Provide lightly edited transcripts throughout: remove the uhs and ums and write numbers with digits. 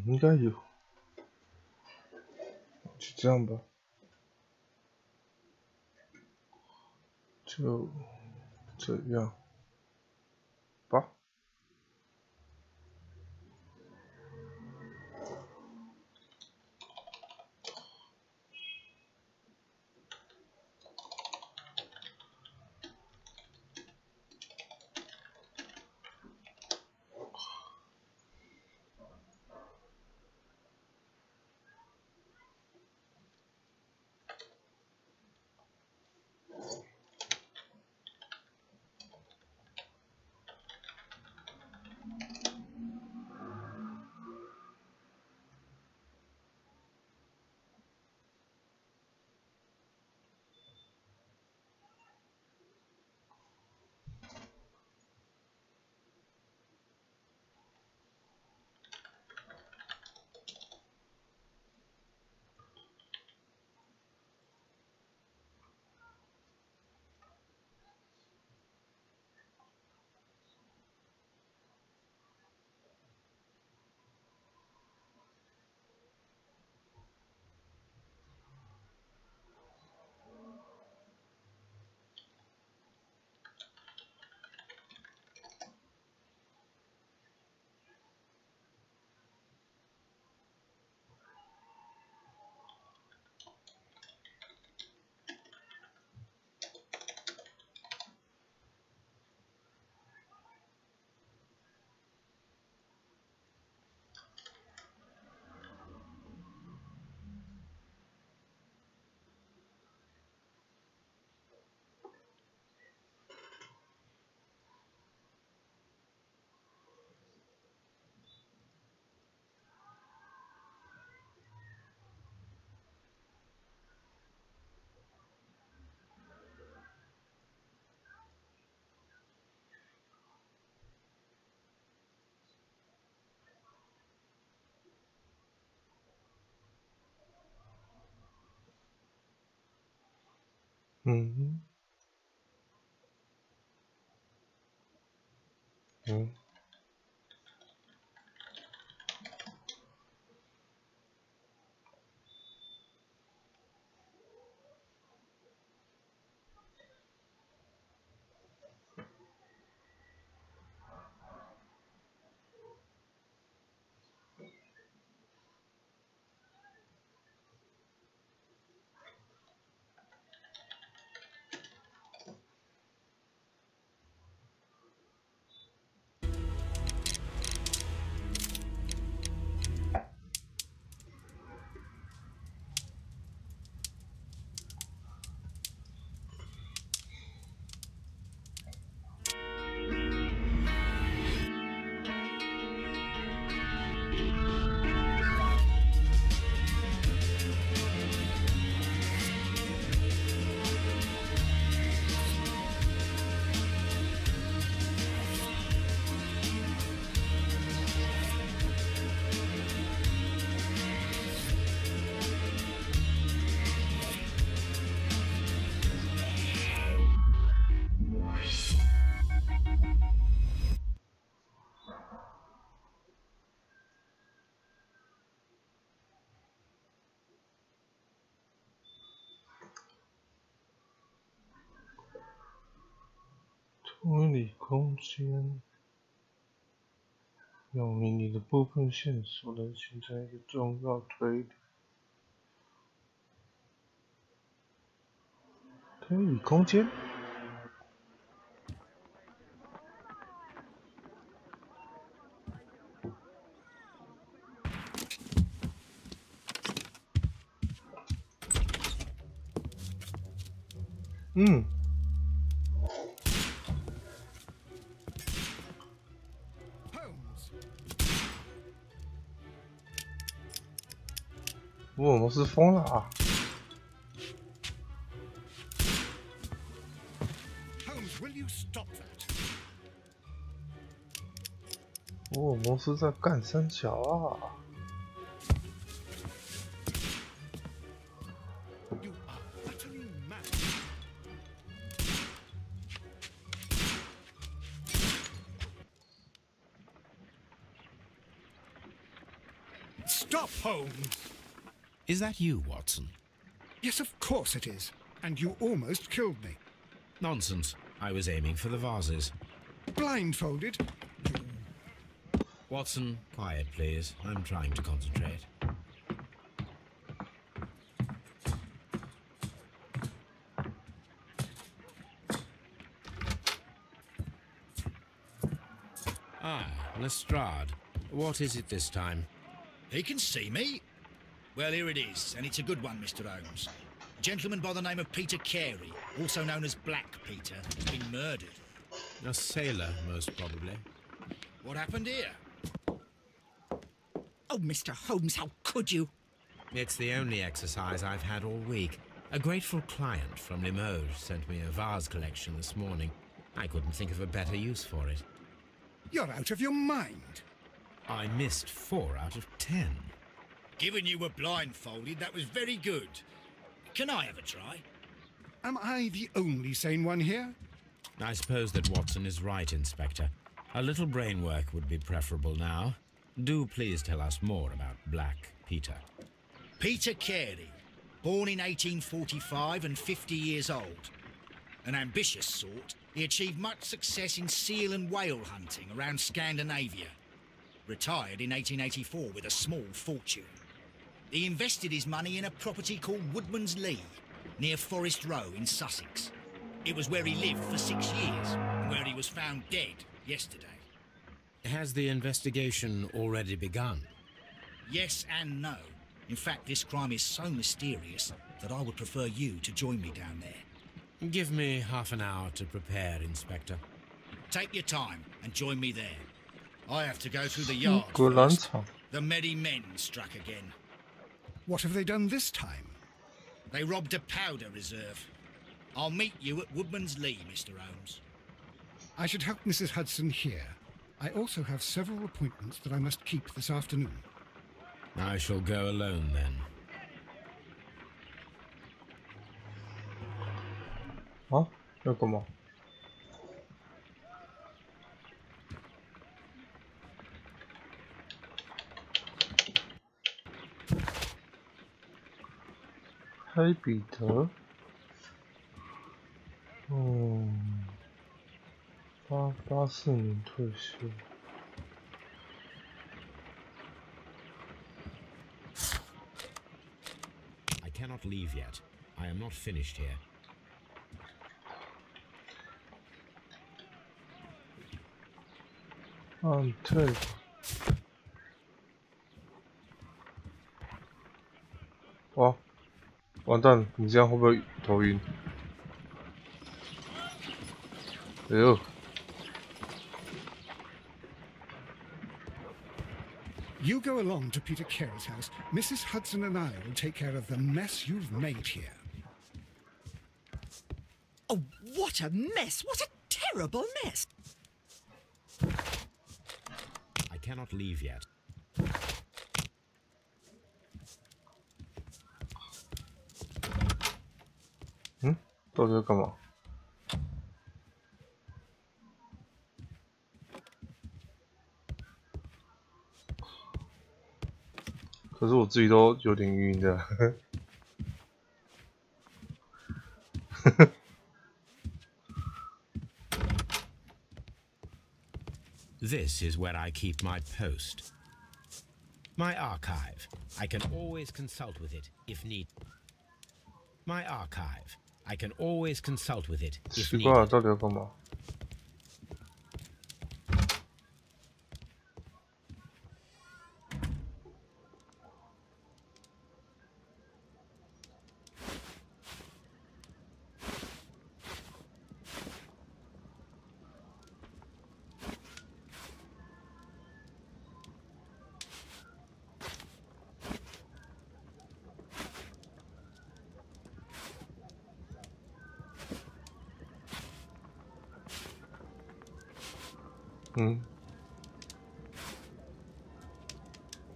应该有，就这样吧，就这样吧。嗯。推理空间，有迷你的部分线索能形成一个重要推理空间。福尔摩斯疯了啊！福尔摩斯在干三小啊！ Stop, Holmes! Is that you, Watson? Yes, of course it is. And you almost killed me. Nonsense. I was aiming for the vases. Blindfolded? Watson, quiet, please. I'm trying to concentrate. Ah, Lestrade. What is it this time? He can see me. Well, here it is, and it's a good one, Mr. Holmes. A gentleman by the name of Peter Carey, also known as Black Peter, has been murdered. A sailor, most probably. What happened here? Oh, Mr. Holmes, how could you? It's the only exercise I've had all week. A grateful client from Limoges sent me a vase collection this morning. I couldn't think of a better use for it. You're out of your mind. I missed 4 out of 10. Given you were blindfolded, that was very good. Can I have a try? Am I the only sane one here? I suppose that Watson is right, Inspector. A little brain work would be preferable now. Do please tell us more about Black Peter. Peter Carey, born in 1845 and 50 years old. An ambitious sort, he achieved much success in seal and whale hunting around Scandinavia. Retired in 1884 with a small fortune. He invested his money in a property called Woodman's Lee, near Forest Row in Sussex. It was where he lived for 6 years, and where he was found dead yesterday. Has the investigation already begun? Yes and no. In fact, this crime is so mysterious that I would prefer you to join me down there. Give me half an hour to prepare, Inspector. Take your time and join me there. I have to go through the yard Good first. answer. The Merry Men struck again. What have they done this time? They robbed a powder reserve. I'll meet you at Woodman's Lee, Mr. Holmes. I should help Mrs. Hudson here. I also have several appointments that I must keep this afternoon. I shall go alone, then. Ah, 要干嘛？黑彼得，84年退休。I cannot leave yet. I am not finished here.对。哇，完蛋！你这样会不会头晕？哎呦！ You go along to Peter Carey's house. Mrs. Hudson and I will take care of the mess you've made here. Oh, what a mess! What a terrible mess! I cannot leave yet. 到底要干嘛？可是我自己都有点晕的。This is where I keep my post. My archive. I can always consult with it if need. My archive. I can always consult with it if 奇怪了， needed. 到底要干嘛？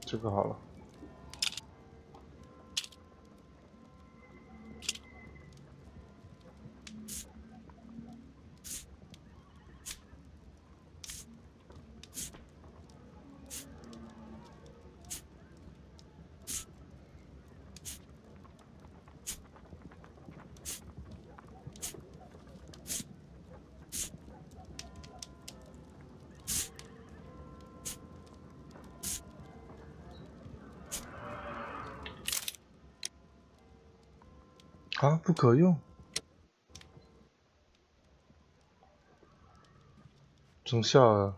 这个好了。啊，不可用，种下了。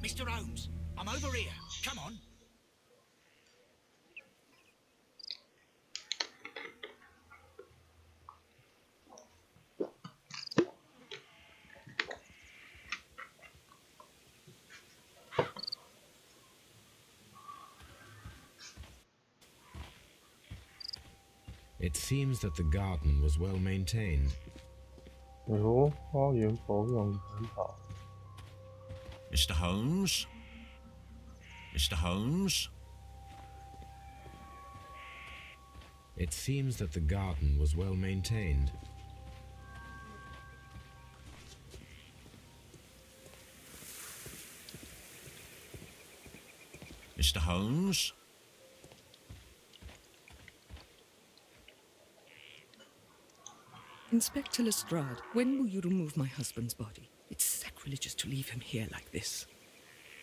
Mr. Holmes, I'm over here. Come on. It seems that the garden was well maintained. 哎呦，花园保养得很好。 Mr. Holmes? Mr. Holmes? It seems that the garden was well maintained. Mr. Holmes? Inspector Lestrade, when will you remove my husband's body? It's sacrilegious to leave him here like this.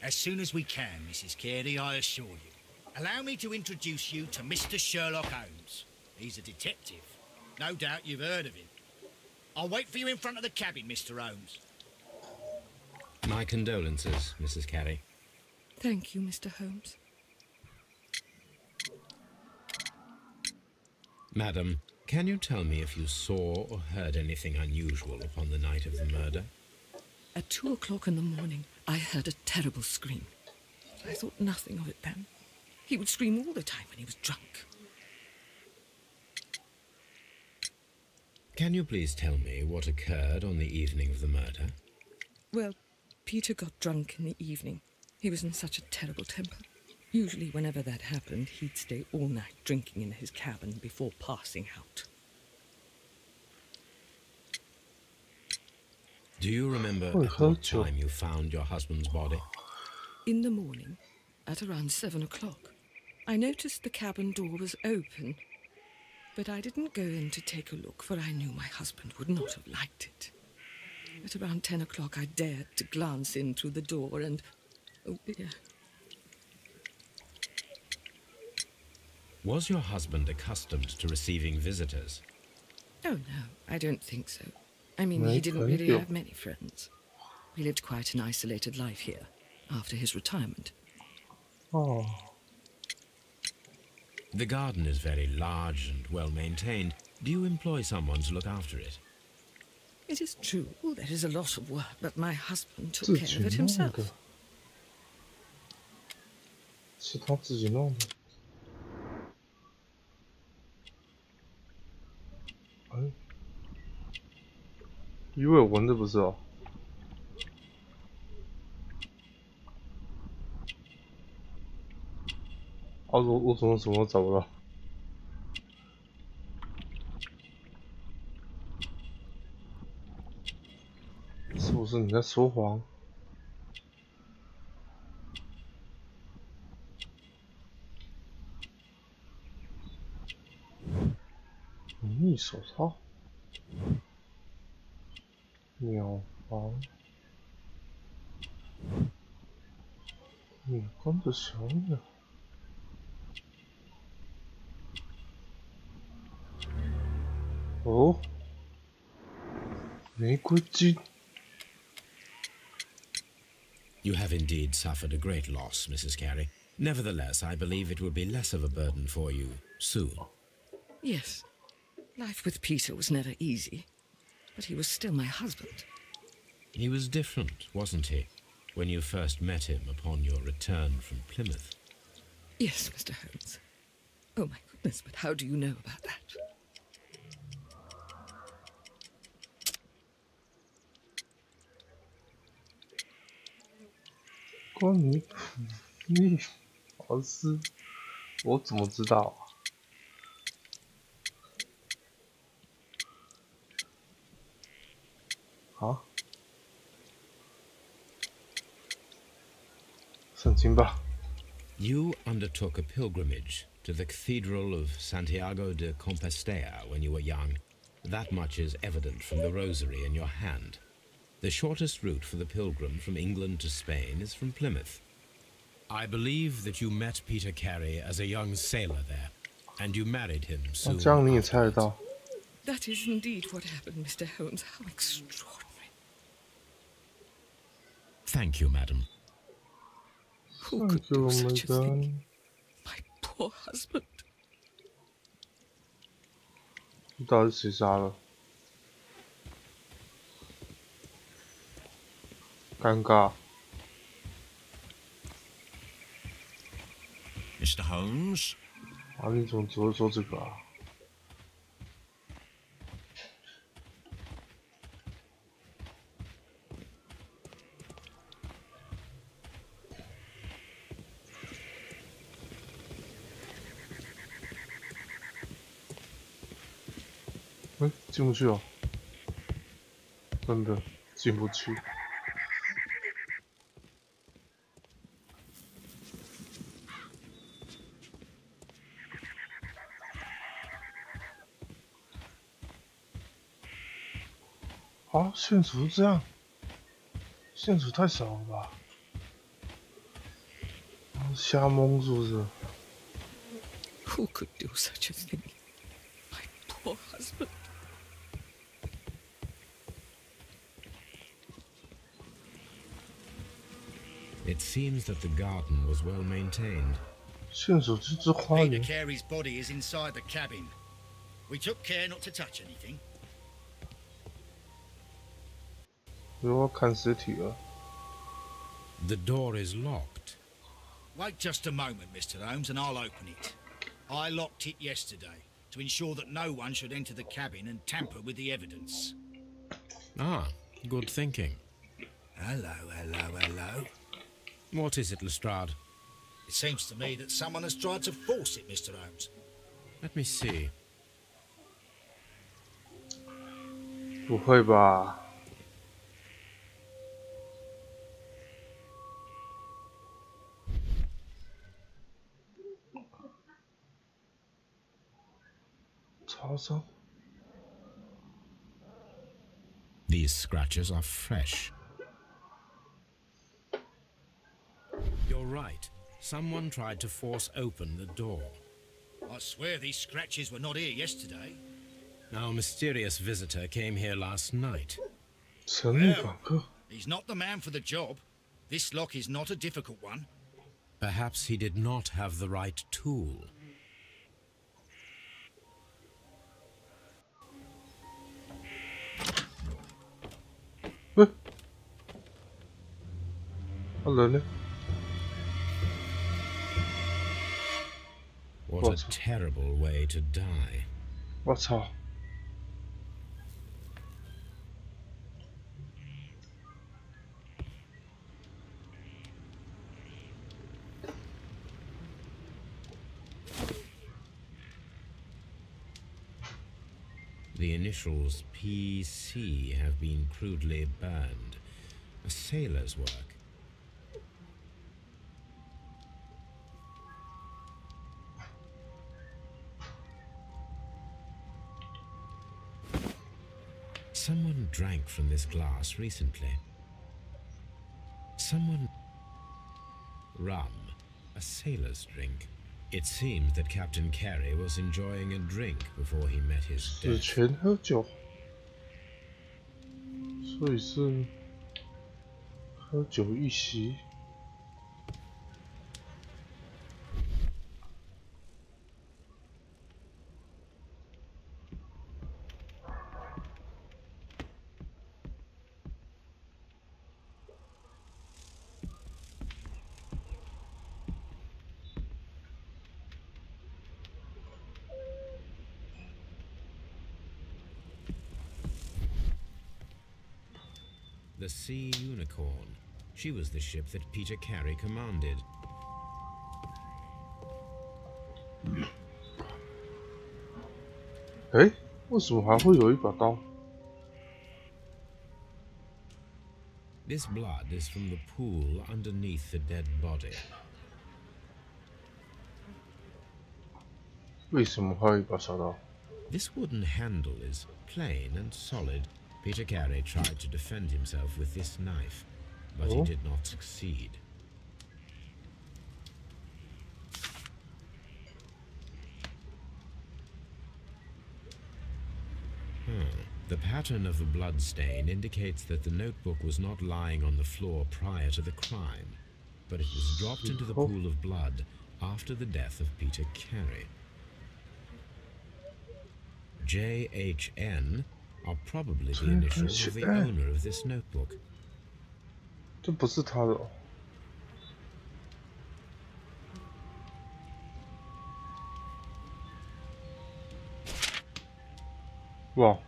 As soon as we can, Mrs. Carey, I assure you. Allow me to introduce you to Mr. Sherlock Holmes. He's a detective. No doubt you've heard of him. I'll wait for you in front of the cabin, Mr. Holmes. My condolences, Mrs. Carey. Thank you, Mr. Holmes. Madam, can you tell me if you saw or heard anything unusual upon the night of the murder? At 2 o'clock in the morning, I heard a terrible scream. I thought nothing of it then. He would scream all the time when he was drunk. Can you please tell me what occurred on the evening of the murder? Well, Peter got drunk in the evening. He was in such a terrible temper. Usually, whenever that happened, he'd stay all night drinking in his cabin before passing out. Do you remember Oh, at what Herschel. time you found your husband's body? In the morning, at around 7 o'clock, I noticed the cabin door was open, but I didn't go in to take a look, for I knew my husband would not have liked it. At around 10 o'clock, I dared to glance in through the door and... oh dear. Was your husband accustomed to receiving visitors? Oh, no, I don't think so. I mean, No, he didn't thank really you. have many friends. He lived quite an isolated life here, after his retirement. Oh, The garden is very large and well maintained. Do you employ someone to look after it? It is true, there is a lot of work, but my husband 自 took 己 care of it 弄 himself. 的，是他自己弄的。哎，因为我闻的不是哦。啊，我怎么什么找不到？是不是你在说谎？密手套，鸟房，你关着小鸟。哦，玫瑰金。 You have indeed suffered a great loss, Mrs. Carey. Nevertheless, I believe it will be less of a burden for you soon. Yes, life with Peter was never easy, but he was still my husband. He was different, wasn't he, when you first met him upon your return from Plymouth? Yes, Mr. Holmes. Oh, my goodness, but how do you know about that? 关于普利茅斯，我怎么知道啊？啊？圣经吧。 You undertook a pilgrimage to the Cathedral of Santiago de Compostela when you were young. That much is evident from the rosary in your hand. The shortest route for the pilgrim from England to Spain is from Plymouth. I believe that you met Peter Carey as a young sailor there, and you married him soon 这样你也猜得 afterwards. 到？ That is indeed what happened, Mr. Holmes. How extraordinary. Thank you, madam. Who could do such a thing? 个 My poor husband. 到底是谁杀了？尴尬。 Mr. Holmes? 啊，你怎么只会说这个啊？进不去哦，真的进不去。啊，线索是这样，线索太少了吧？瞎蒙是不是？ Who could do such a thing? My poor husband. It seems that the garden was well maintained. 线索这只花 Peter 园， Carey's body is inside the cabin. We took care not to touch anything. 我要看尸体了。 The door is locked. Wait just a moment, Mr. Holmes, and I'll open it. I locked it yesterday to ensure that no one should enter the cabin and tamper with the evidence. Ah, good thinking. Hello, hello, hello. What is it, Lestrade? It seems to me that someone has tried to force it, Mr. Holmes. Let me see. 不会吧？超商 These scratches are fresh. You're right. Someone tried to force open the door. I swear these scratches were not here yesterday. Our mysterious visitor came here last night. 神秘访客， He's not the man for the job. This lock is not a difficult one. Perhaps he did not have the right tool. 喂，他人呢？ What a terrible way to die. 我操！ The initials PC have been crudely burned. A sailor's work. Someone drank from this glass recently. Someone... Rum. A sailor's drink. It seems that Captain Carey was enjoying a drink before he met his 死 death. 前喝酒，所以是喝酒一席。 The Sea Unicorn. She was the ship that Peter Carey commanded. 哎，为什么还会有一把刀？ This blood is from the pool underneath the dead body. 为什么还有一把小刀？ This wooden handle is plain and solid. Peter Carey tried to defend himself with this knife, but he did not succeed. The pattern of the blood stain indicates that the notebook was not lying on the floor prior to the crime, but it was dropped into the pool of blood after the death of Peter Carey. JHN are probably the initials of the owner of this notebook. 这不是他的哦。哇，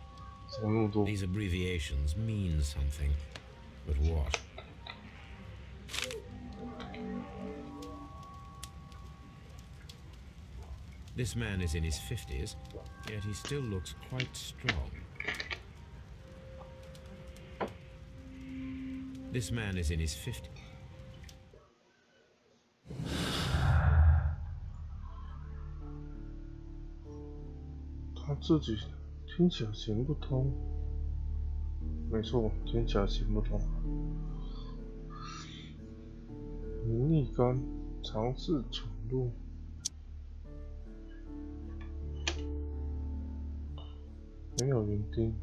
怎么那么多？ These abbreviations mean something, but what? This man is in his 50s, yet he still looks quite strong. This man is in his 50s. 他自己听起来行不通。没错，听起来行不通。明利杆尝试闯入。 没有园丁。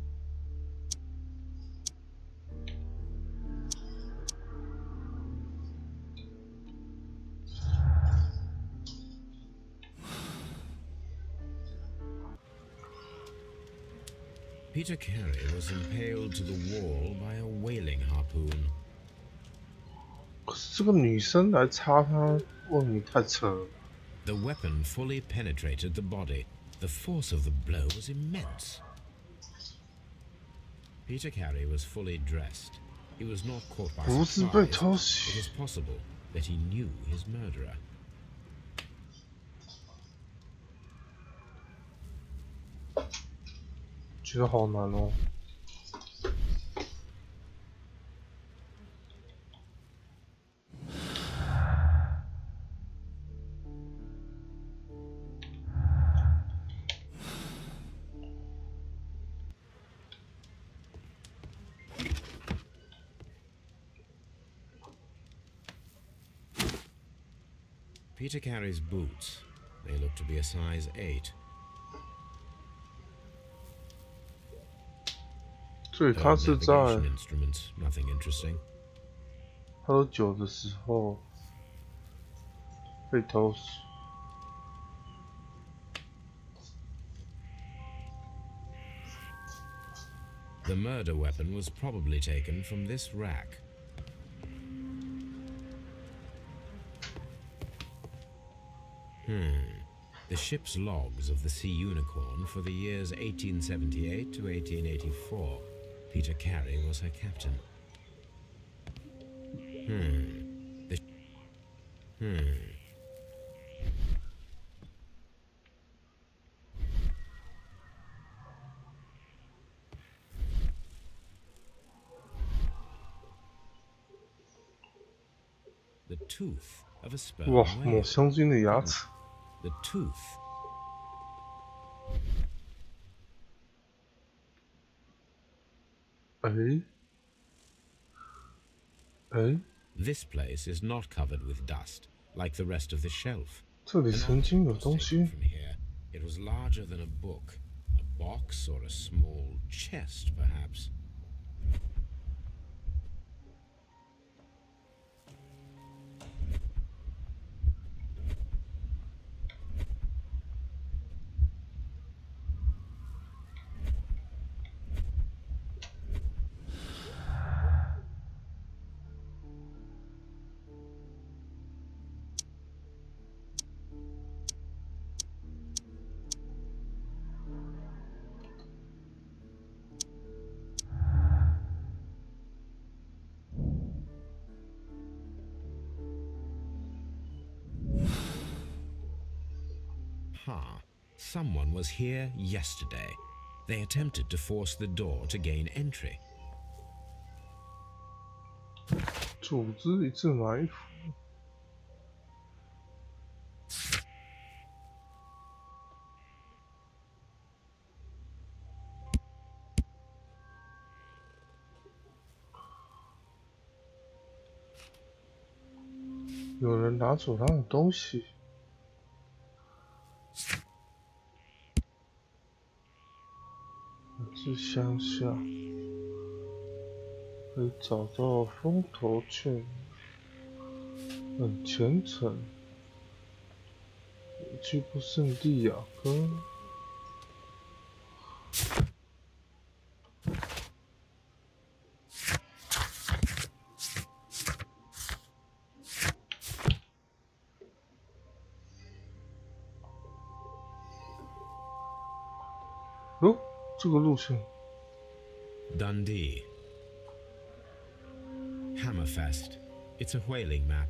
Peter Carey was impaled to the wall by a whaling harpoon. 可是这个女生来插他，哇，你太扯了。 The weapon fully penetrated the body. The force of the blow was immense. Peter Carey was fully dressed. He was not caught by surprise. It is possible that he knew his murderer. 觉得好难哦。Peter Carey's boots. They look to be a size 8. 所以他是在 instruments, nothing interesting. 喝酒的时候被偷死。The murder weapon was probably taken from this rack. The ship's logs of the Sea Unicorn for the years 1878 to 1884. Peter Carey was her captain. The tooth of a sperm 哇， whale. 抹香鲸的牙齿。 The tooth. 哎， This place is not covered with dust, like the rest of the shelf. 这里 An 曾经有 object 东 was 西 taken。from here. It was larger than a book, a box or a small chest, perhaps. Aha. Someone was here yesterday. They attempted to force the door to gain entry. 组织一次埋伏。有人拿走他的东西。是乡下，可以找到风头犬，很虔诚。我去过圣地亚哥。哦，这个路线。Dundee. Hammerfest. It's a whaling map.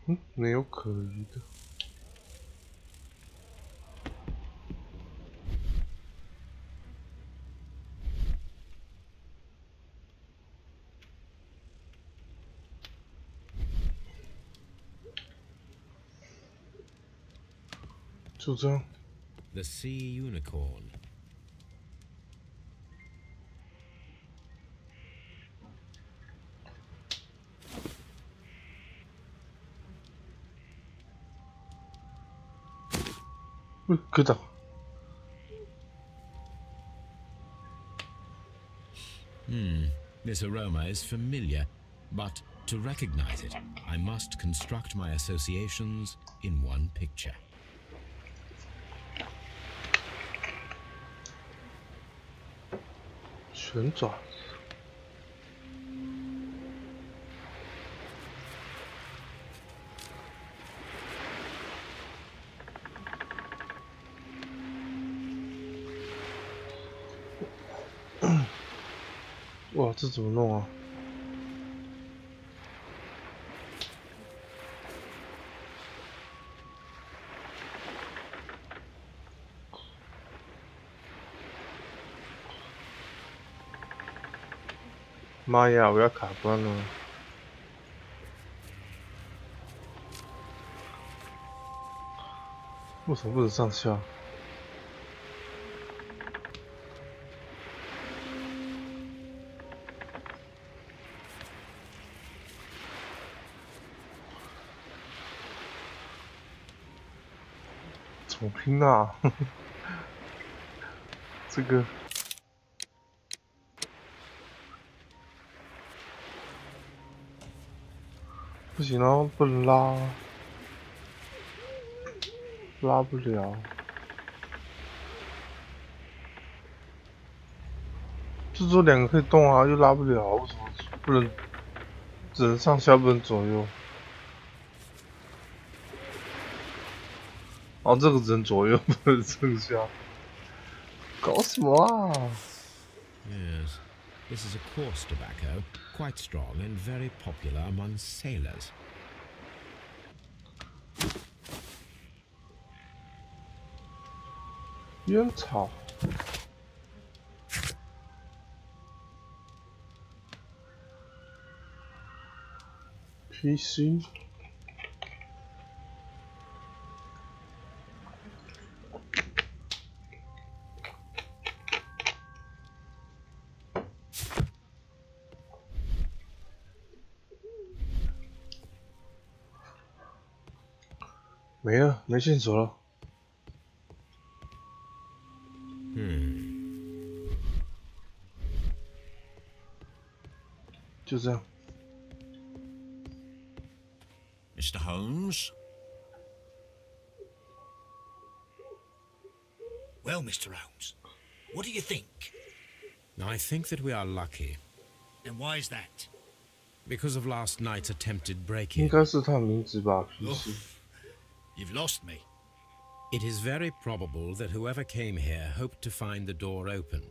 嗯，没有可疑的。就这样。The Sea Unicorn. 그다 This aroma is familiar, but to recognize it, I must construct my associations in one picture. 旋转。哇，这怎么弄啊？妈呀！我要卡关了。为什么不能上下？怎么拼啊？这个。不行啊，不能拉，拉不了。就说两个可以动啊，又拉不了，为什么不能？只能上下，不能左右。哦，这个只能左右，不能上下。搞什么啊？ Yes, this is a coarse tobacco, quite strong and very popular among sailors. 烟草。PC。没了，没线索了。就这样。Mr. Holmes? Well, Mr. Holmes, what do you think? I think that we are lucky. And why is that? because of last night's attempted 应 break-in. 该是他的名字吧 Oh, ？PC。 you've lost me. It is very probable that whoever came here hoped to find the door open.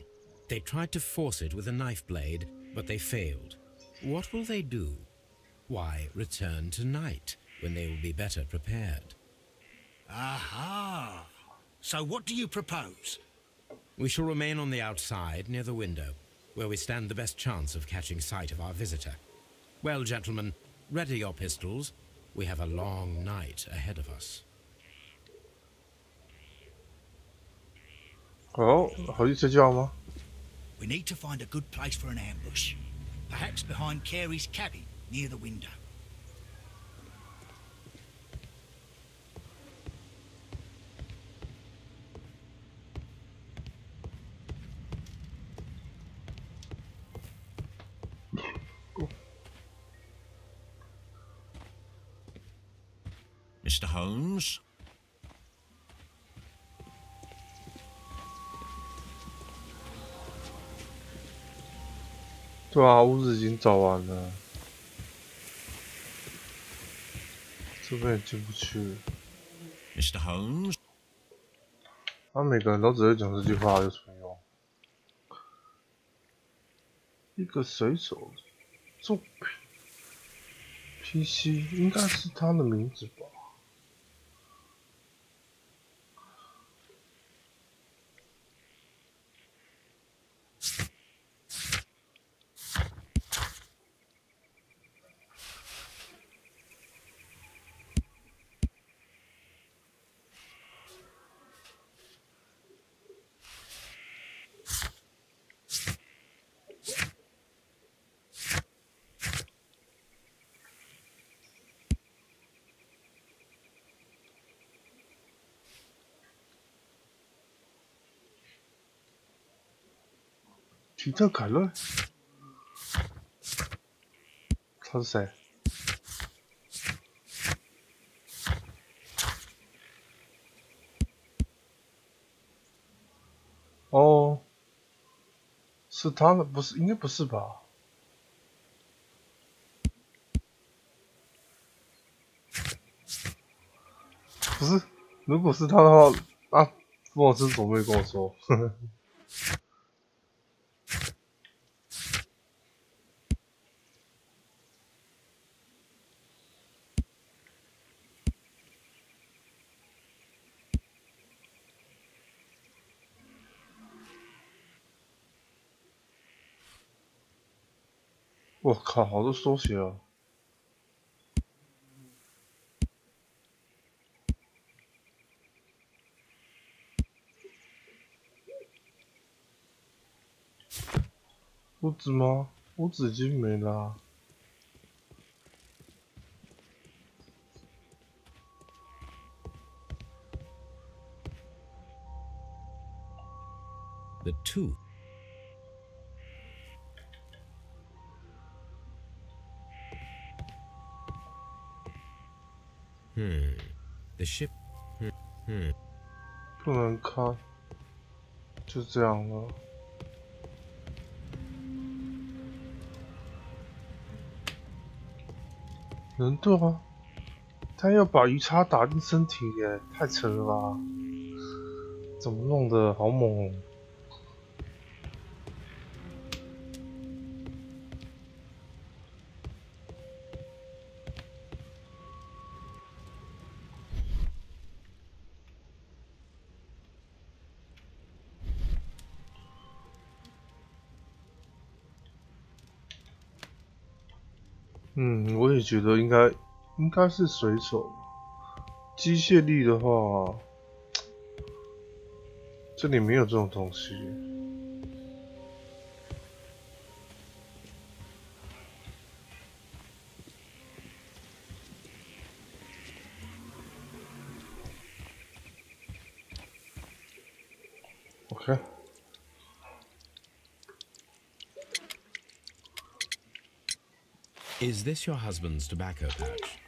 They tried to force it with a knife blade, but they failed. What will they do? Why, return tonight, when they will be better prepared. Aha! So what do you propose? We shall remain on the outside, near the window, where we stand the best chance of catching sight of our visitor. Well, gentlemen, ready your pistols. We have a long night ahead of us. 哦，好意睡觉吗？ We need to find a good place for an ambush. Perhaps behind Carey's cabin, near the window. Mr. Holmes? 对啊，屋子已经找完了，这边也进不去。 Mr. Holmes? 他每个人都只会讲这句话，有什么用？一个水手作品 ，PC 应该是他的名字吧？皮特·凯勒，他是谁？哦，是他的，不是，应该不是吧？不是，如果是他的话，啊，福尔摩斯怎么会跟我说？呵呵。我靠，好多缩写哦！屋子吗？屋子已经没了啊。The tooth. The ship. 不能开，就这样了。人对啊，他要把鱼叉打进身体耶，太扯了吧？怎么弄的？好猛哦！我也觉得应该是水手。机械力的话，这里没有这种东西。OK。Is this your husband's tobacco pouch?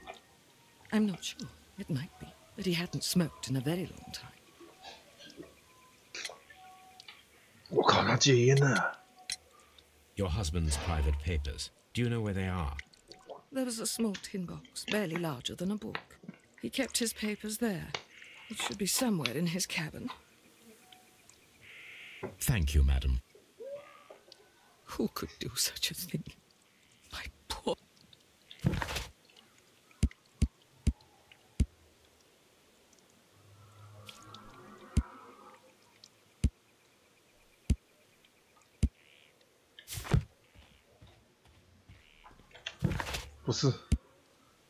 I'm not sure. It might be, but he hadn't smoked in a very long time. 我靠，他戒烟了。 Your husband's private papers. Do you know where they are? There was a small tin box, barely larger than a book. He kept his papers there. It should be somewhere in his cabin. Thank you, madam. Who could do such a thing? My poor...不是，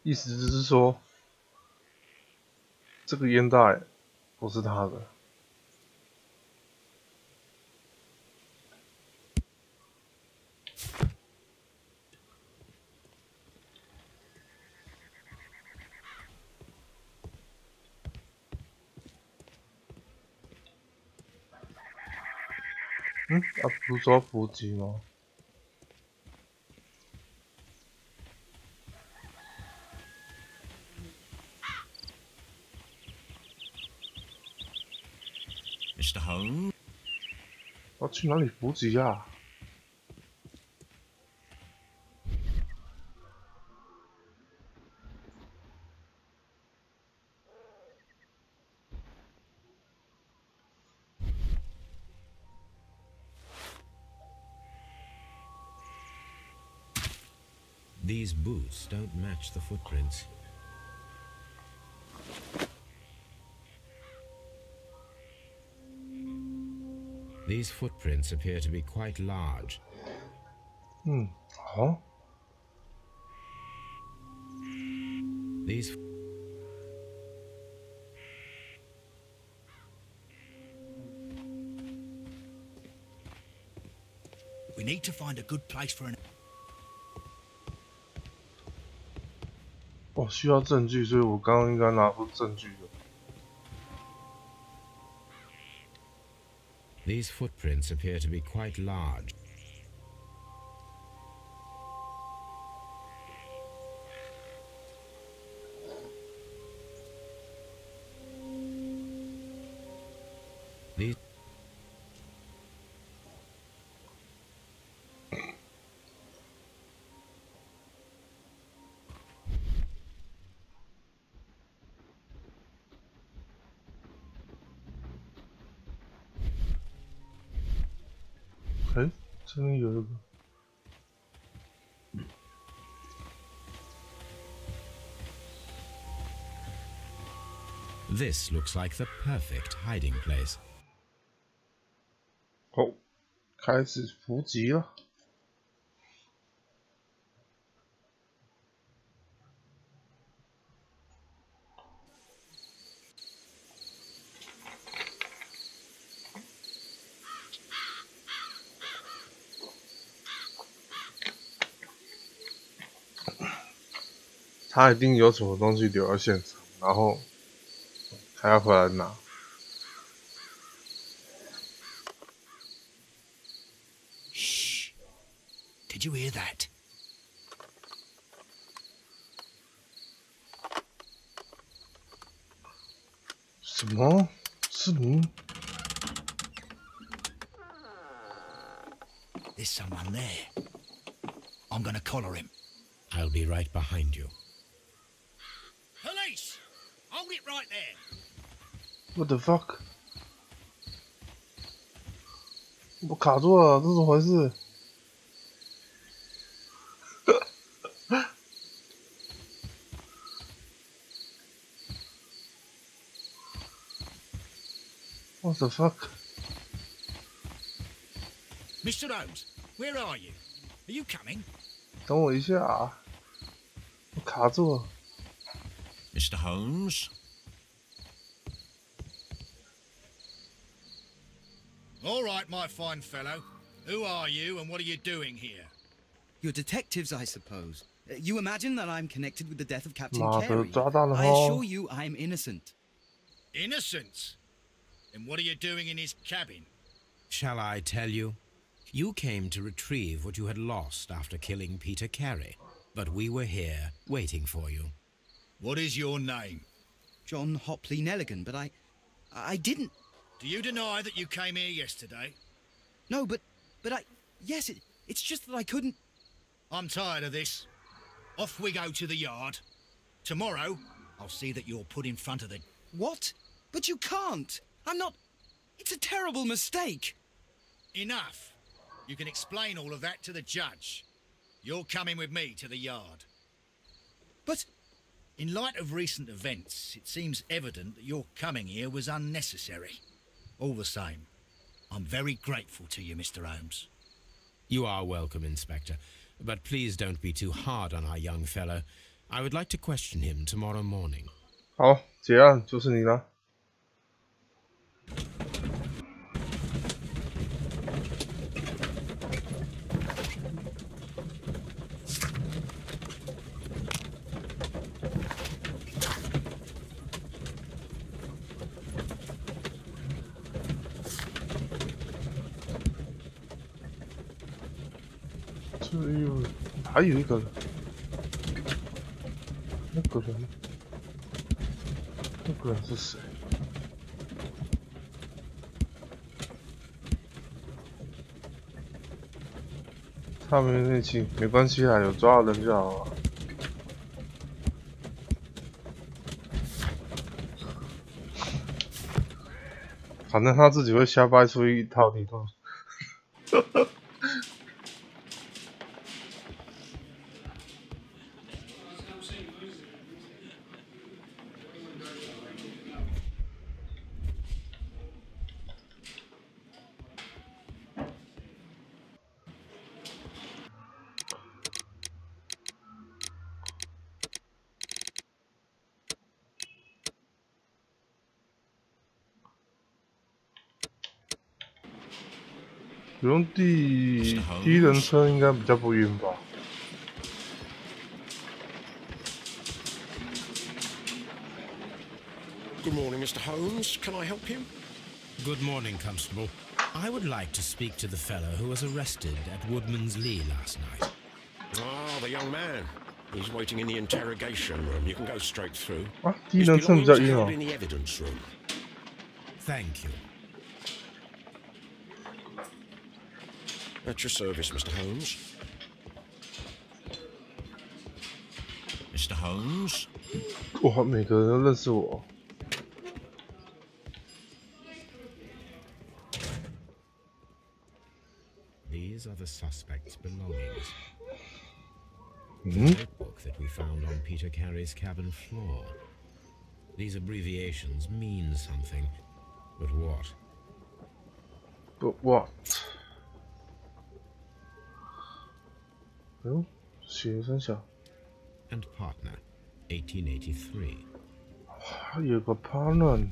意思就是说，这个烟袋不是他的。不是说要补给吗？ Mr. Holmes? 要去哪里补给啊？ These boots don't match the footprints. These footprints appear to be quite large. 好。 These We need to find a good place for an... 我需要证据，所以我刚刚应该拿出证据的。 These footprints appear to be quite large. These这边有一个。 This looks like the perfect hiding place. 好，开始伏击了。他一定有什么东西留在现场，然后还要回来拿。 Shh. Did you hear that? 什么？是你？ There's someone there. I'm gonna collar him. I'll be right behind you. Police! Hold it right there. What the fuck？ 我卡住了，这怎么回事？What the fuck？ Mr. Holmes, where are you? Are you coming? 等我一下啊！我卡住了。 Mr. Holmes? All right, my fine fellow. Who are you and what are you doing here? You're detectives, I suppose. You imagine that I'm connected with the death of Captain 妈的， Carey. 抓到了 I 哦！ assure you I'm innocent. Innocent? Then what are you doing in his cabin? Shall I tell you? You came to retrieve what you had lost after killing Peter Carey, but we were here waiting for you. What is your name? John Hopley Nelligan, but I didn't... Do you deny that you came here yesterday? No, but yes, it's just that I couldn't... I'm tired of this. Off we go to the yard. Tomorrow, I'll see that you're put in front of the... What? But you can't. I'm not... It's a terrible mistake. Enough. You can explain all of that to the judge. You're coming with me to the yard. But... In light of recent events, it seems evident that your coming here was unnecessary. All the same, I'm very grateful to you, Mr. Holmes. You are welcome, Inspector. But please don't be too hard on our young fellow. I would like to question him tomorrow morning. 好，结案就是你了。这有还有一个人，那个人是谁？他没内气，没关系啊，有抓到人就好了。反正他自己会瞎掰出一套理论。用第一人称应该比较不晕吧。Good morning, Mr. Holmes. Can I help you? Good morning, Constable. I would like to speak to the fellow who was arrested at Woodman's Lee last night. Ah, the young man. He's waiting in the interrogation room. You can go straight through. 啊，第一人称比较晕 His 哦 belongings are。in the evidence room. Thank you. At your service, Mr. Holmes. Mr. Holmes? 哇，每个人都认识我。These are the suspect's belongings. Hmm? The notebook that we found on Peter Carey's cabin floor. These abbreviations mean something, but what? But what? 嗯，写三小， And partner, 1883. 还有个 partner。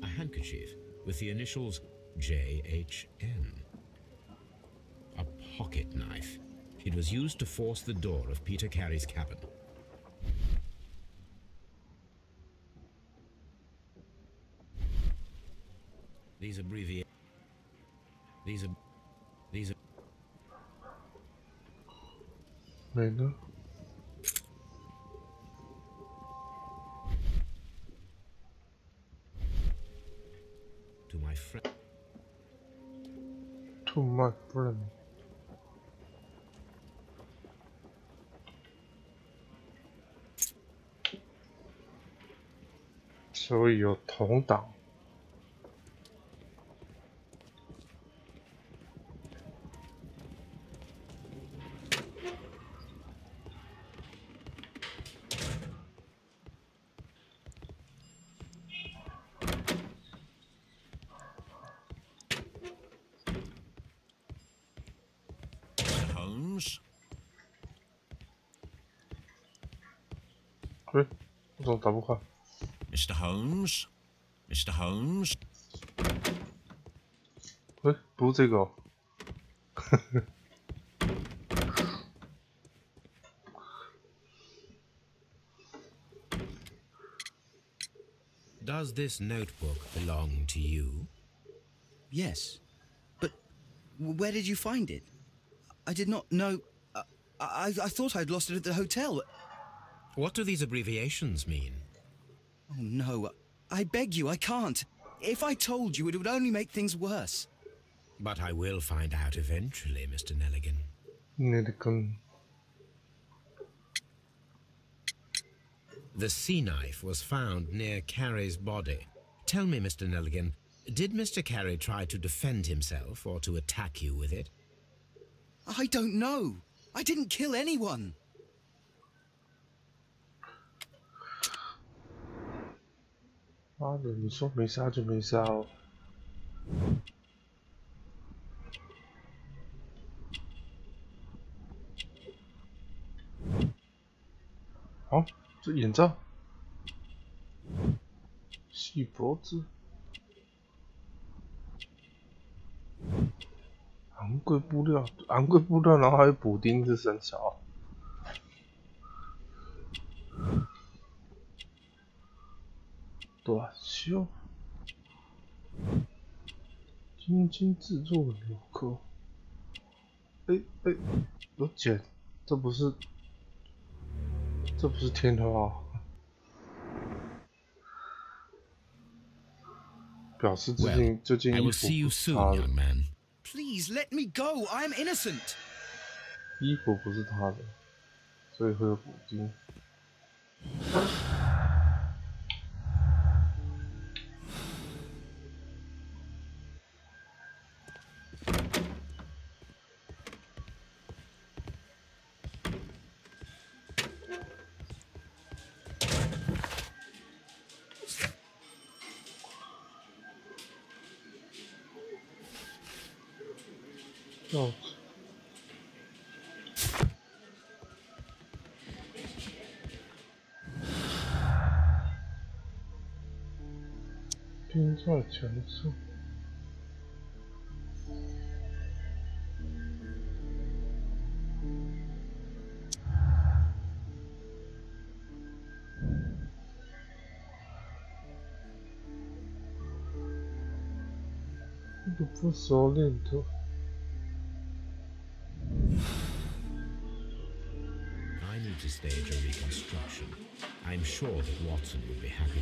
A handkerchief with the initials JHN. A pocket knife. It was used to force the door of Peter Carey's cabin. These are...没了。 To my friend. To my friend。 所以有同党。 Mr. Holmes? 喂，我怎么打不开？ Mr. Holmes? Mr. Holmes? 喂，不是这个哦。Does this notebook belong to you? Yes. But where did you find it? I did not know... I thought I'd lost it at the hotel. What do these abbreviations mean? Oh, no. I beg you, I can't. If I told you, it would only make things worse. But I will find out eventually, Mr. Nelligan. Nelligan. The sea knife was found near Carey's body. Tell me, Mr. Nelligan, did Mr. Carey try to defend himself or to attack you with it? I don't know. I didn't kill anyone.妈的，你说没杀就没杀哦。好，这眼罩，细脖子，昂贵布料，然后还有补丁是生肖。短袖，精精制作的纽扣。有茧，这不是天花，表示这件衣服 Please let me go. I am innocent. 衣服不是他的，所以会有补丁。帽子，钉在墙上。这个不熟练的。To stage a reconstruction. I'm sure that Watson would be happy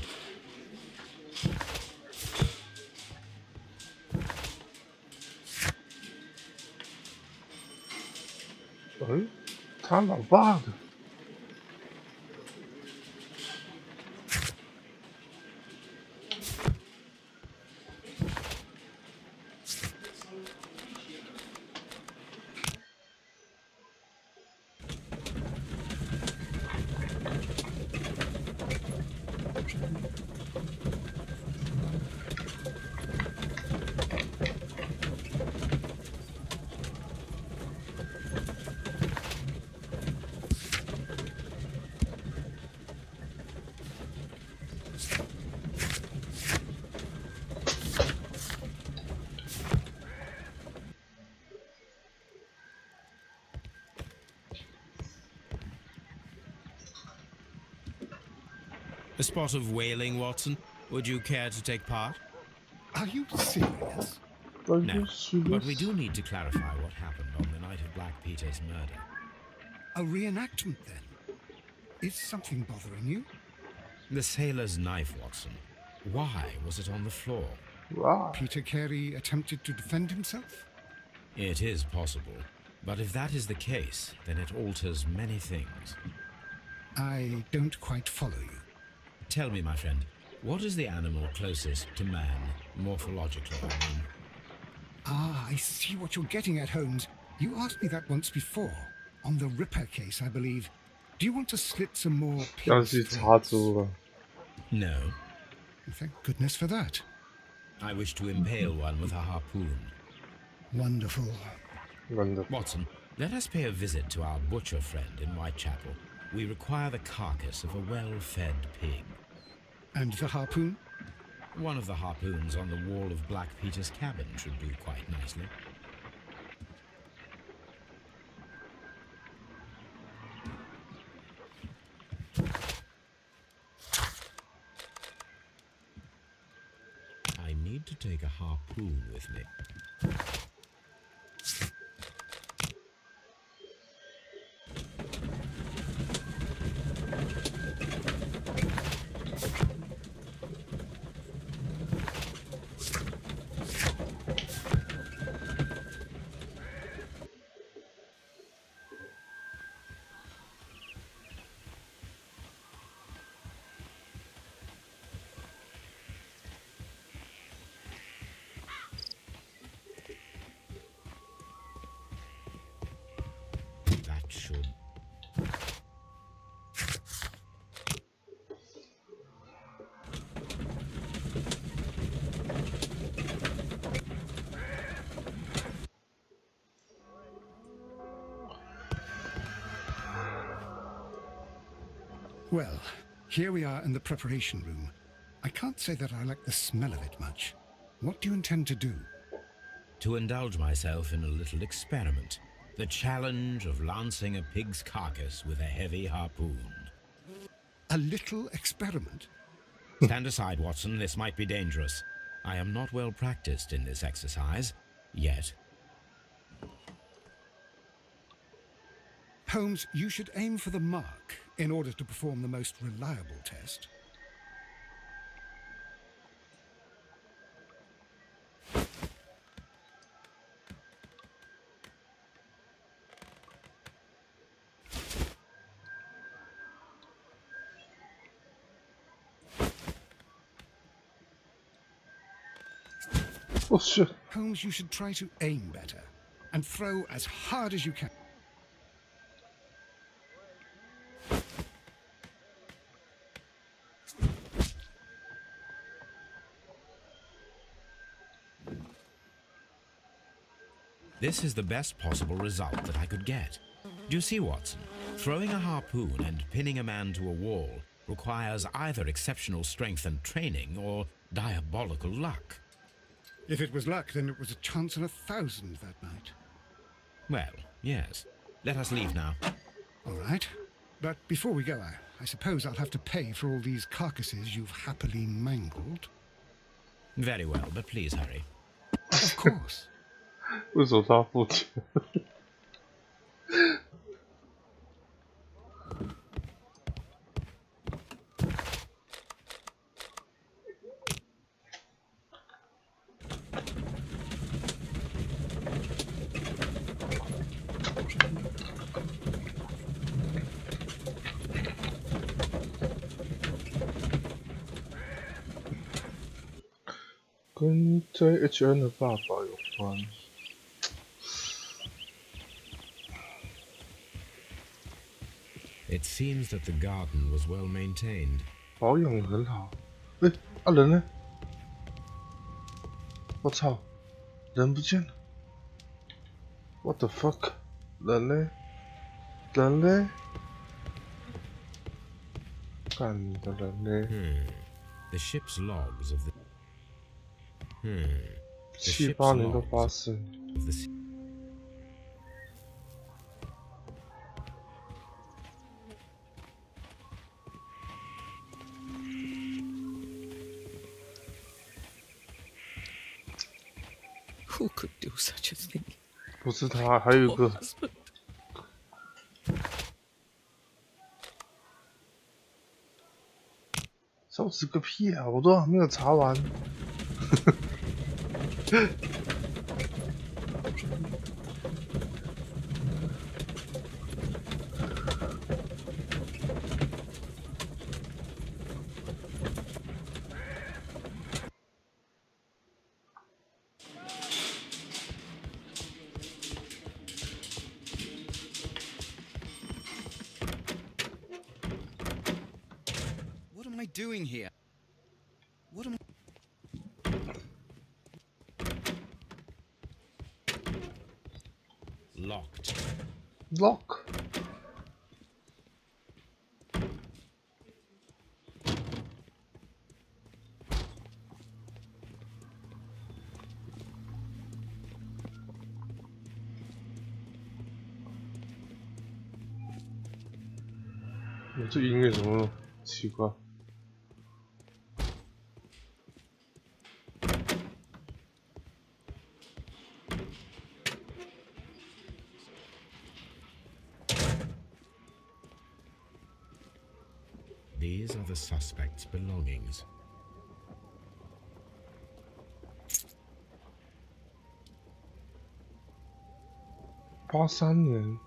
to. 他老爸的。A spot of whaling, Watson? Would you care to take part? Are you serious? No, but we do need to clarify what happened on the night of Black Peter's murder. A reenactment, then? Is something bothering you? The sailor's knife, Watson. Why was it on the floor? Wow. Peter Carey attempted to defend himself? It is possible. But if that is the case, then it alters many things. I don't quite follow you. Tell me, my friend, what is the animal closest to man, morphologically, I mean? Ah, I see what you're getting at, Holmes. You asked me that once before. On the Ripper case, I believe. Do you want to slit some more pigs? No. Thank goodness for that. I wish to impale one with a harpoon. Wonderful. Watson, let us pay a visit to our butcher friend in Whitechapel. We require the carcass of a well-fed pig. And the harpoon? One of the harpoons on the wall of Black Peter's cabin should do quite nicely. I need to take a harpoon with me. Well, here we are in the preparation room. I can't say that I like the smell of it much. What do you intend to do? To indulge myself in a little experiment. The challenge of lancing a pig's carcass with a heavy harpoon. A little experiment? Stand aside, Watson. This might be dangerous. I am not well practiced in this exercise. Yet. Holmes, you should aim for the mark in order to perform the most reliable test. Oh shit. Holmes, you should try to aim better and throw as hard as you can. This is the best possible result that I could get. Do you see, Watson? Throwing a harpoon and pinning a man to a wall requires either exceptional strength and training or diabolical luck. If it was luck, then it was a chance in 1,000 that night. Well, yes. Let us leave now. All right. But before we go, I suppose I'll have to pay for all these carcasses you've happily mangled. Very well, but please hurry. Of course. 为什么他付钱？跟 JHN 的爸爸有关。It seems that the garden was well maintained. 保养很好。哎，啊人呢？我操，人不见了。What the fuck？ 人呢？人呢？干你的人呢？The ship's logs of the. The 78年都发生。Who could do such a thing? 不是他，还有一个。手指个屁啊！我都还没有查完。What am I doing here? What am I... Locked. Lock.这音乐怎么奇怪？ These are the suspect's belongings. '83年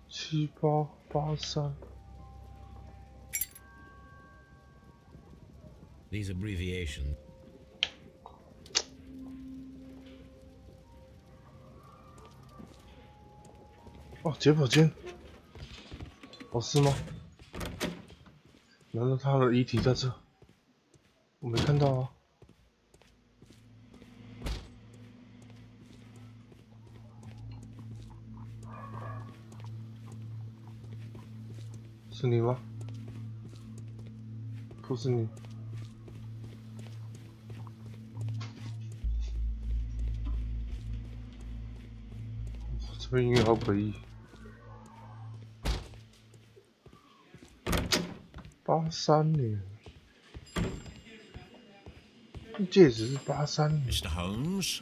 7883。 These abbreviations. 哦，解剖间。哦，是吗？ 难道他的遗体在这？我没看到啊。是你吗？不是你。这边音乐好诡异。83年，戒指是83年。Mr. Holmes?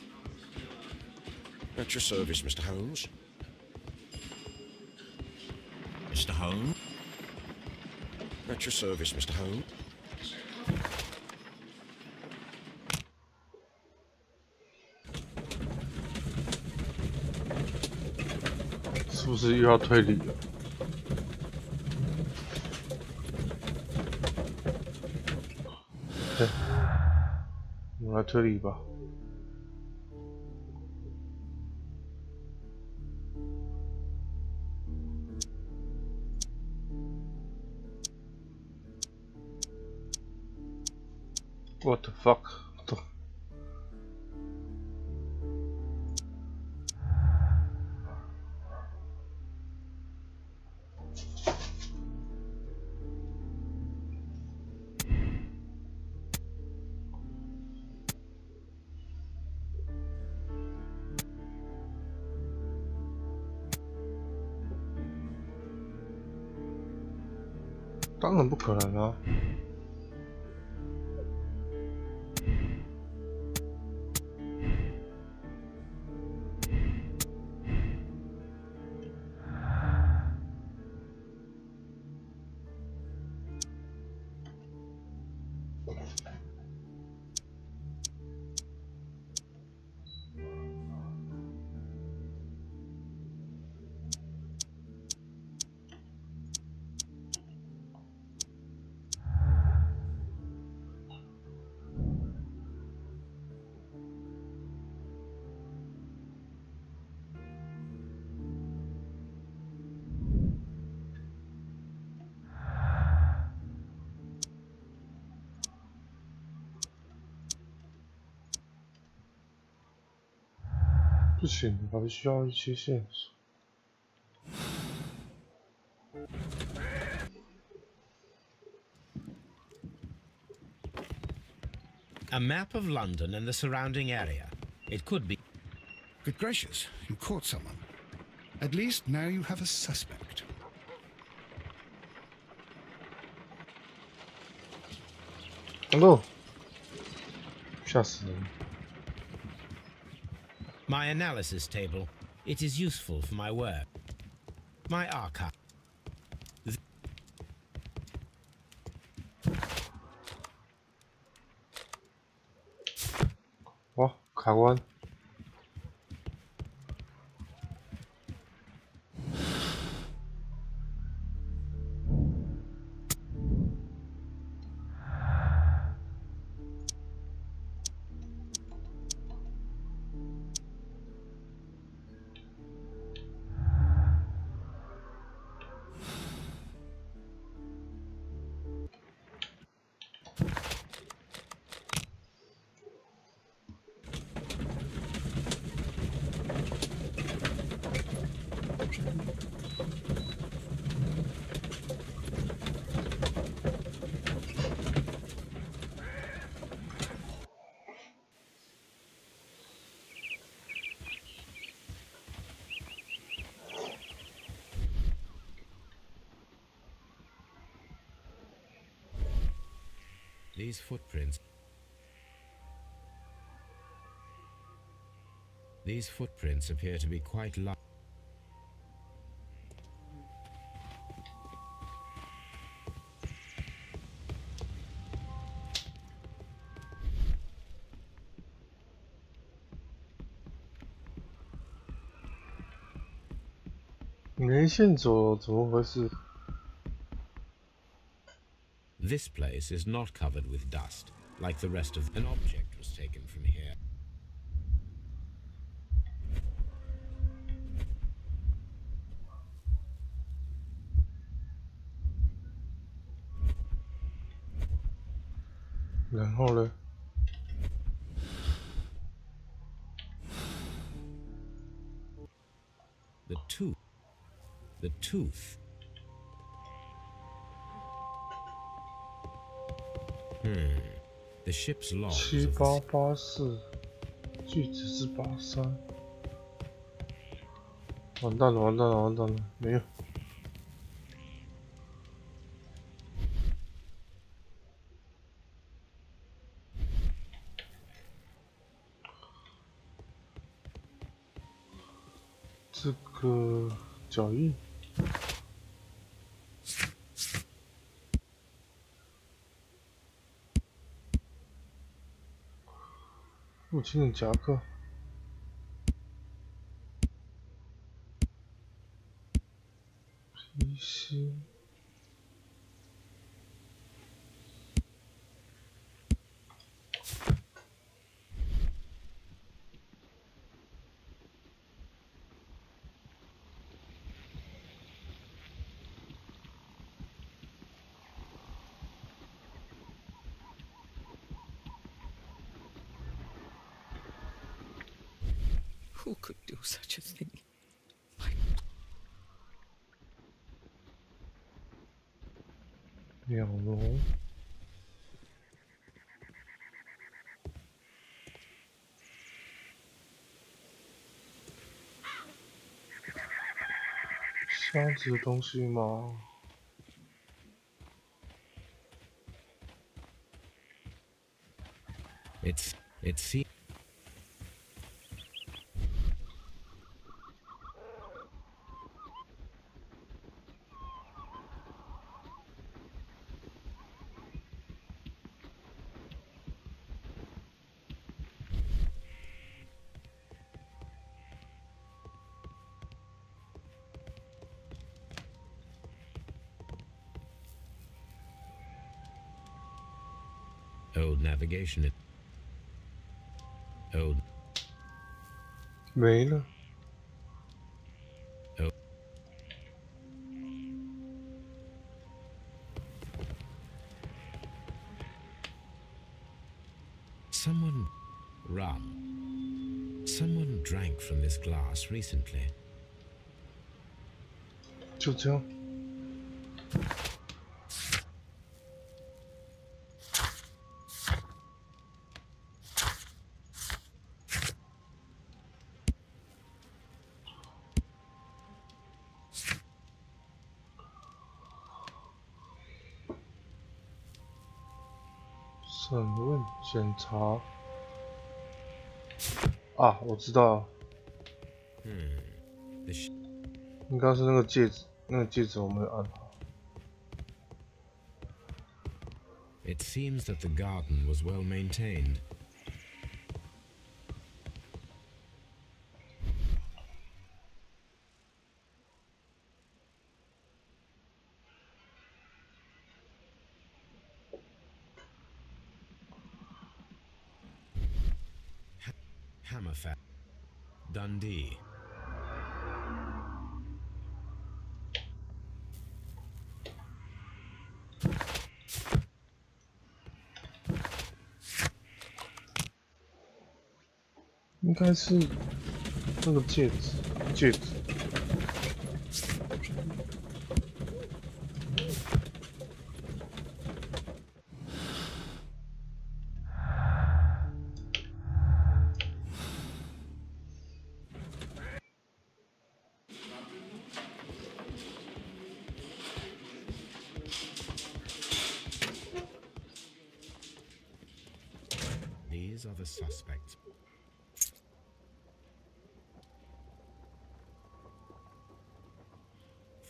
At your service, Mr. Holmes. Mr. Holmes? At your service, Mr. Holmes. 是不是又要推理了？对，我们来推理吧。What the fuck？ 当然不可能啊！不行，我还需要一些线索。A map of London and the surrounding area. It could be. Good gracious, you caught someone. At least now you have a suspect. Hello. 吓死人。 My analysis table. It is useful for my work. My archive. 哇，卡关。These footprints. These footprints appear to be quite large.没线索，怎么回事？ This place is not covered with dust, like the rest of an object was taken from here. The tooth. The tooth. The ship's logs. 7884，句子是83。完蛋了，完蛋了，完蛋了，没有。这个脚印。 父亲的夹克，皮鞋，Who could do such a thing? 鸟笼，箱子的东西吗？ It's old navigation. Old. 没了。 Someone rum. Someone drank from this glass recently. 就这样。审问检查。啊，我知道了，应该是那个戒指，那个戒指我没有按好。 It seems that the garden was well maintained. Hammerfest. Dundee. "应该是那个戒指，戒指。These are the suspects.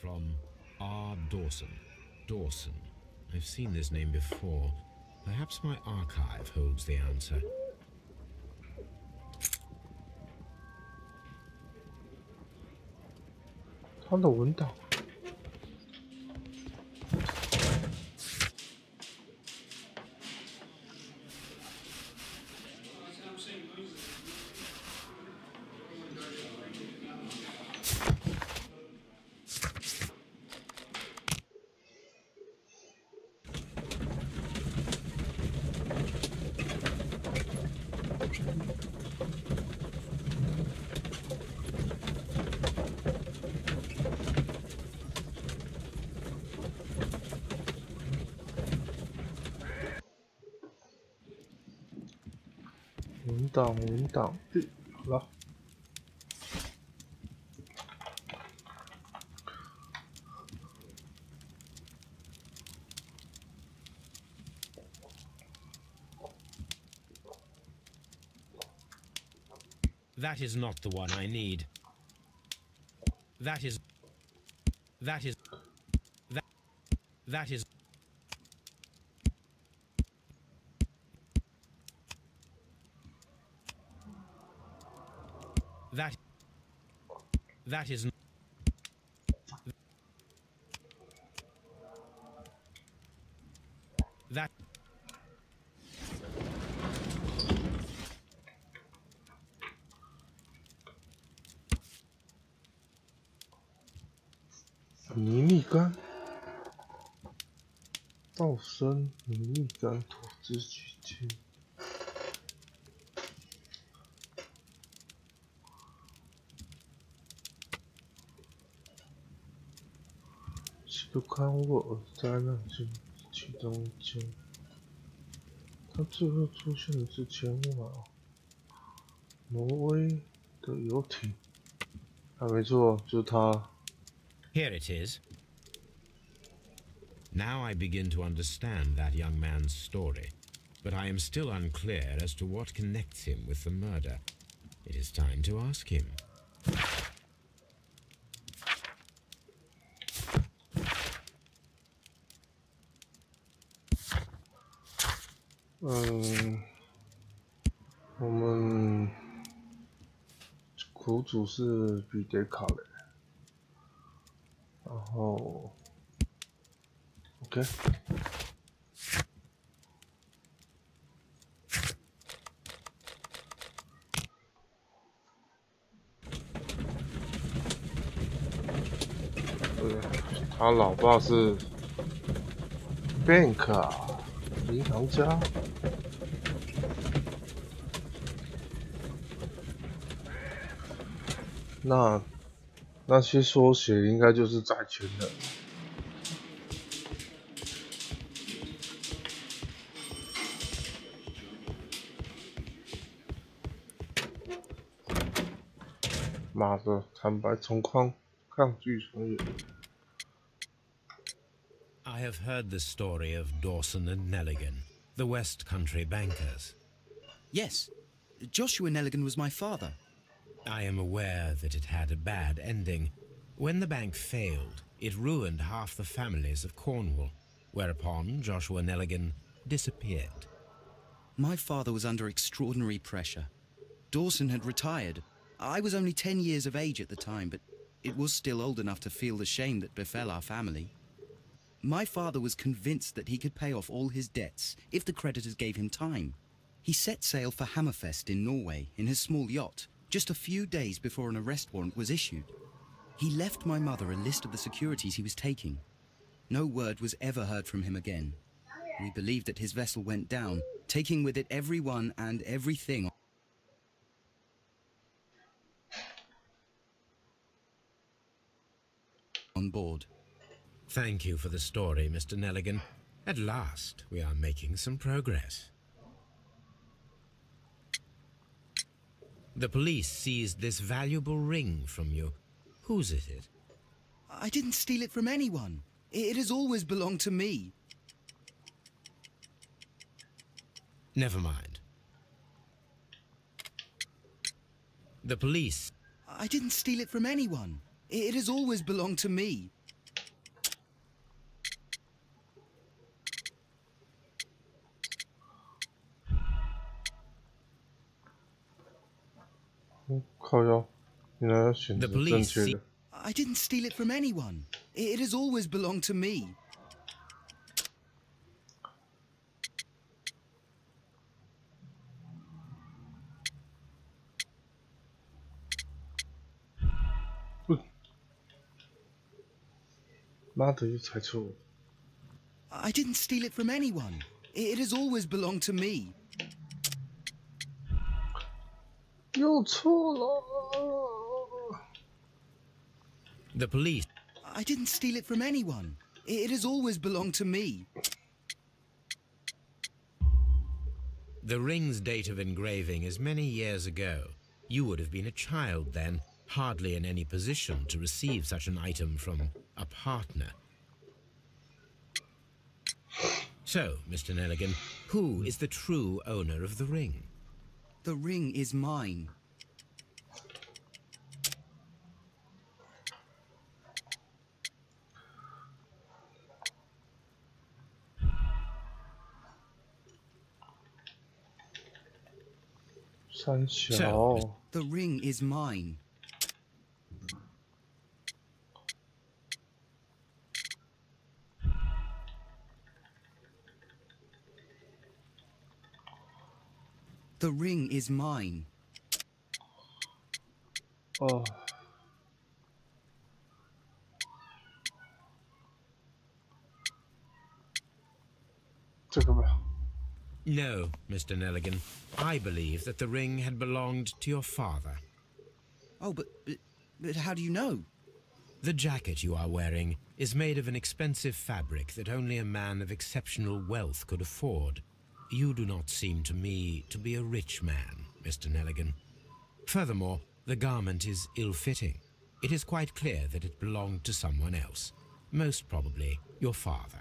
From R. Dawson. Dawson. I've seen this name before. Perhaps my archive holds the answer. 他的文档。文档，对，好了。That is not the one I need. That is. That is. That is. That.泥蜜柑，道生泥蜜柑投资基金。这个刊物尔灾难金其中一件，它最后出现的是前往挪威的游艇。啊，没错，就是它。 Here it is. Now I begin to understand that young man's story, but I am still unclear as to what connects him with the murder. It is time to ask him. 음, 我们苦主是彼得卡雷。 然后 ，OK， 对，他老爸是 bank 啊，银行家。那些缩写应该就是债权人。妈的，坦白从宽，抗拒从严。I have heard the story of Dawson and Nelligan, the West Country bankers. Yes, Joshua Nelligan was my father. I am aware that it had a bad ending. When the bank failed, it ruined half the families of Cornwall, whereupon Joshua Nelligan disappeared. My father was under extraordinary pressure. Dawson had retired. I was only 10 years of age at the time, but it was still old enough to feel the shame that befell our family. My father was convinced that he could pay off all his debts if the creditors gave him time. He set sail for Hammerfest in Norway in his small yacht, just a few days before an arrest warrant was issued. He left my mother a list of the securities he was taking. No word was ever heard from him again. We believe that his vessel went down, taking with it everyone and everything on board. Thank you for the story, Mr. Nelligan. At last, we are making some progress. The police seized this valuable ring from you. Whose is it? I didn't steal it from anyone. It has always belonged to me. Never mind. The police... I didn't steal it from anyone. It has always belonged to me. The police. I didn't steal it from anyone. It has always belonged to me. I didn't steal it from anyone. It has always belonged to me. 又错了。 The police. I didn't steal it from anyone. It has always belonged to me. The ring's date of engraving is many years ago. You would have been a child then, hardly in any position to receive such an item from a partner. So, Mr. Nelligan, who is the true owner of the ring? The ring is mine. So, the ring is mine. The ring is mine. Oh. No, Mr. Nelligan. I believe that the ring had belonged to your father. Oh, but how do you know? The jacket you are wearing is made of an expensive fabric that only a man of exceptional wealth could afford. You do not seem to me to be a rich man, Mr. Nelligan. Furthermore, the garment is ill-fitting. It is quite clear that it belonged to someone else, most probably your father.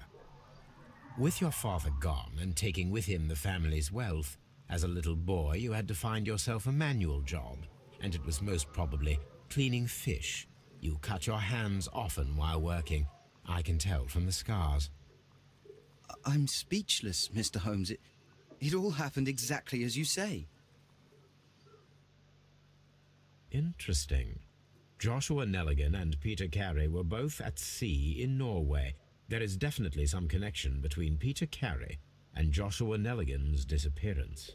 With your father gone and taking with him the family's wealth, as a little boy you had to find yourself a manual job, and it was most probably cleaning fish. You cut your hands often while working. I can tell from the scars. I'm speechless, Mr. Holmes. It all happened exactly as you say. Interesting. Joshua Nelligan and Peter Carey were both at sea in Norway. There is definitely some connection between Peter Carey and Joshua Nelligan's disappearance.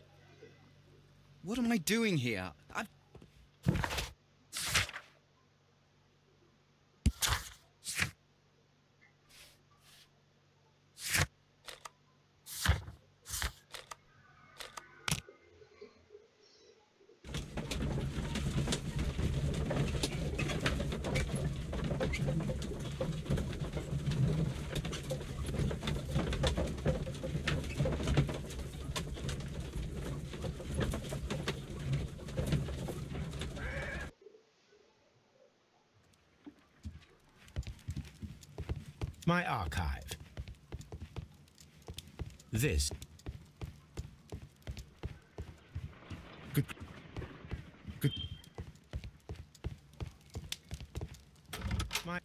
What am I doing here? My archive. This. Good. My.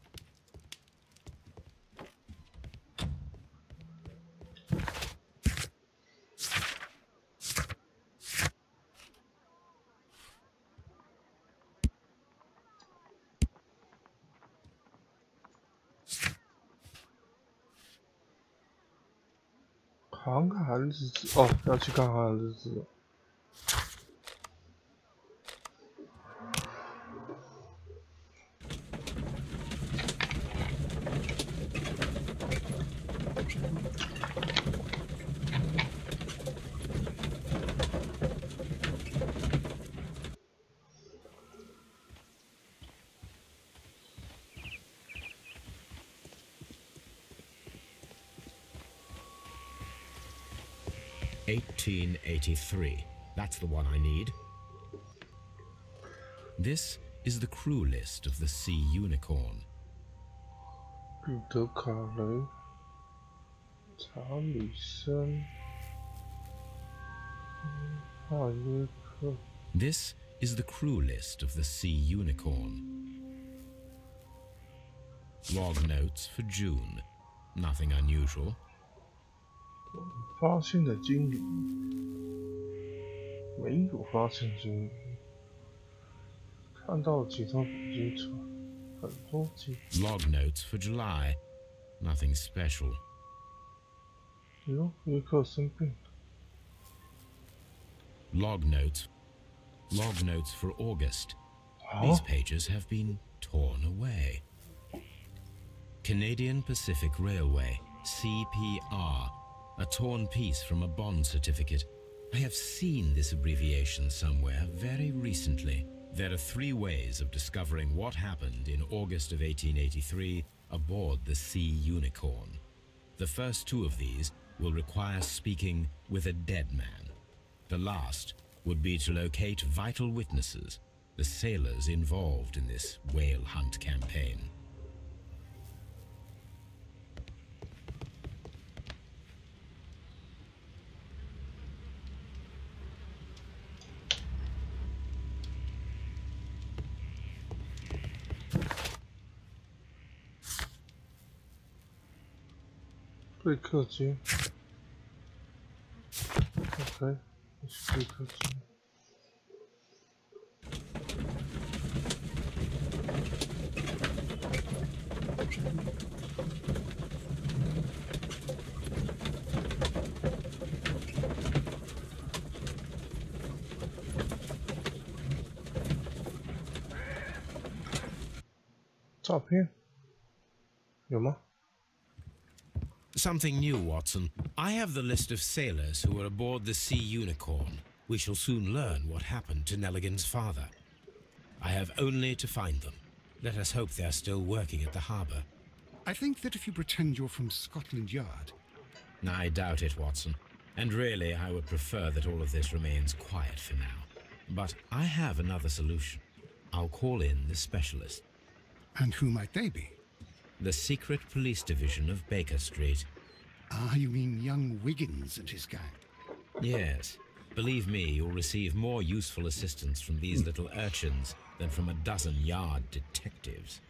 好像看他日志哦，要去看他的日志了。1883. That's the one I need. This is the crew list of the Sea Unicorn. 彼得·卡雷、查理森、哈耶克。This is the crew list of the Sea Unicorn. Log notes for June. Nothing unusual. 发现的鲸鱼没有发现鲸鱼，看到几艘捕鲸船，很多鲸。Log notes for July. Nothing special. 哟，约克生病了。Log notes for August. These pages have been torn away. Canadian Pacific Railway, CPR. A torn piece from a bond certificate. I have seen this abbreviation somewhere very recently. There are 3 ways of discovering what happened in August of 1883 aboard the Sea Unicorn. The first 2 of these will require speaking with a dead man. The last would be to locate vital witnesses, the sailors involved in this whale hunt campaign.对客机 ，OK， 这是对客机。照片有吗？ Something new, Watson. I have the list of sailors who were aboard the Sea Unicorn. We shall soon learn what happened to Nelligan's father. I have only to find them. Let us hope they are still working at the harbour. I think that if you pretend you're from Scotland Yard... I doubt it, Watson. And really, I would prefer that all of this remains quiet for now. But I have another solution. I'll call in the specialist. And who might they be? The secret police division of Baker Street. Ah, you mean young Wiggins and his gang? Yes. Believe me, you'll receive more useful assistance from these little urchins than from a dozen yard detectives.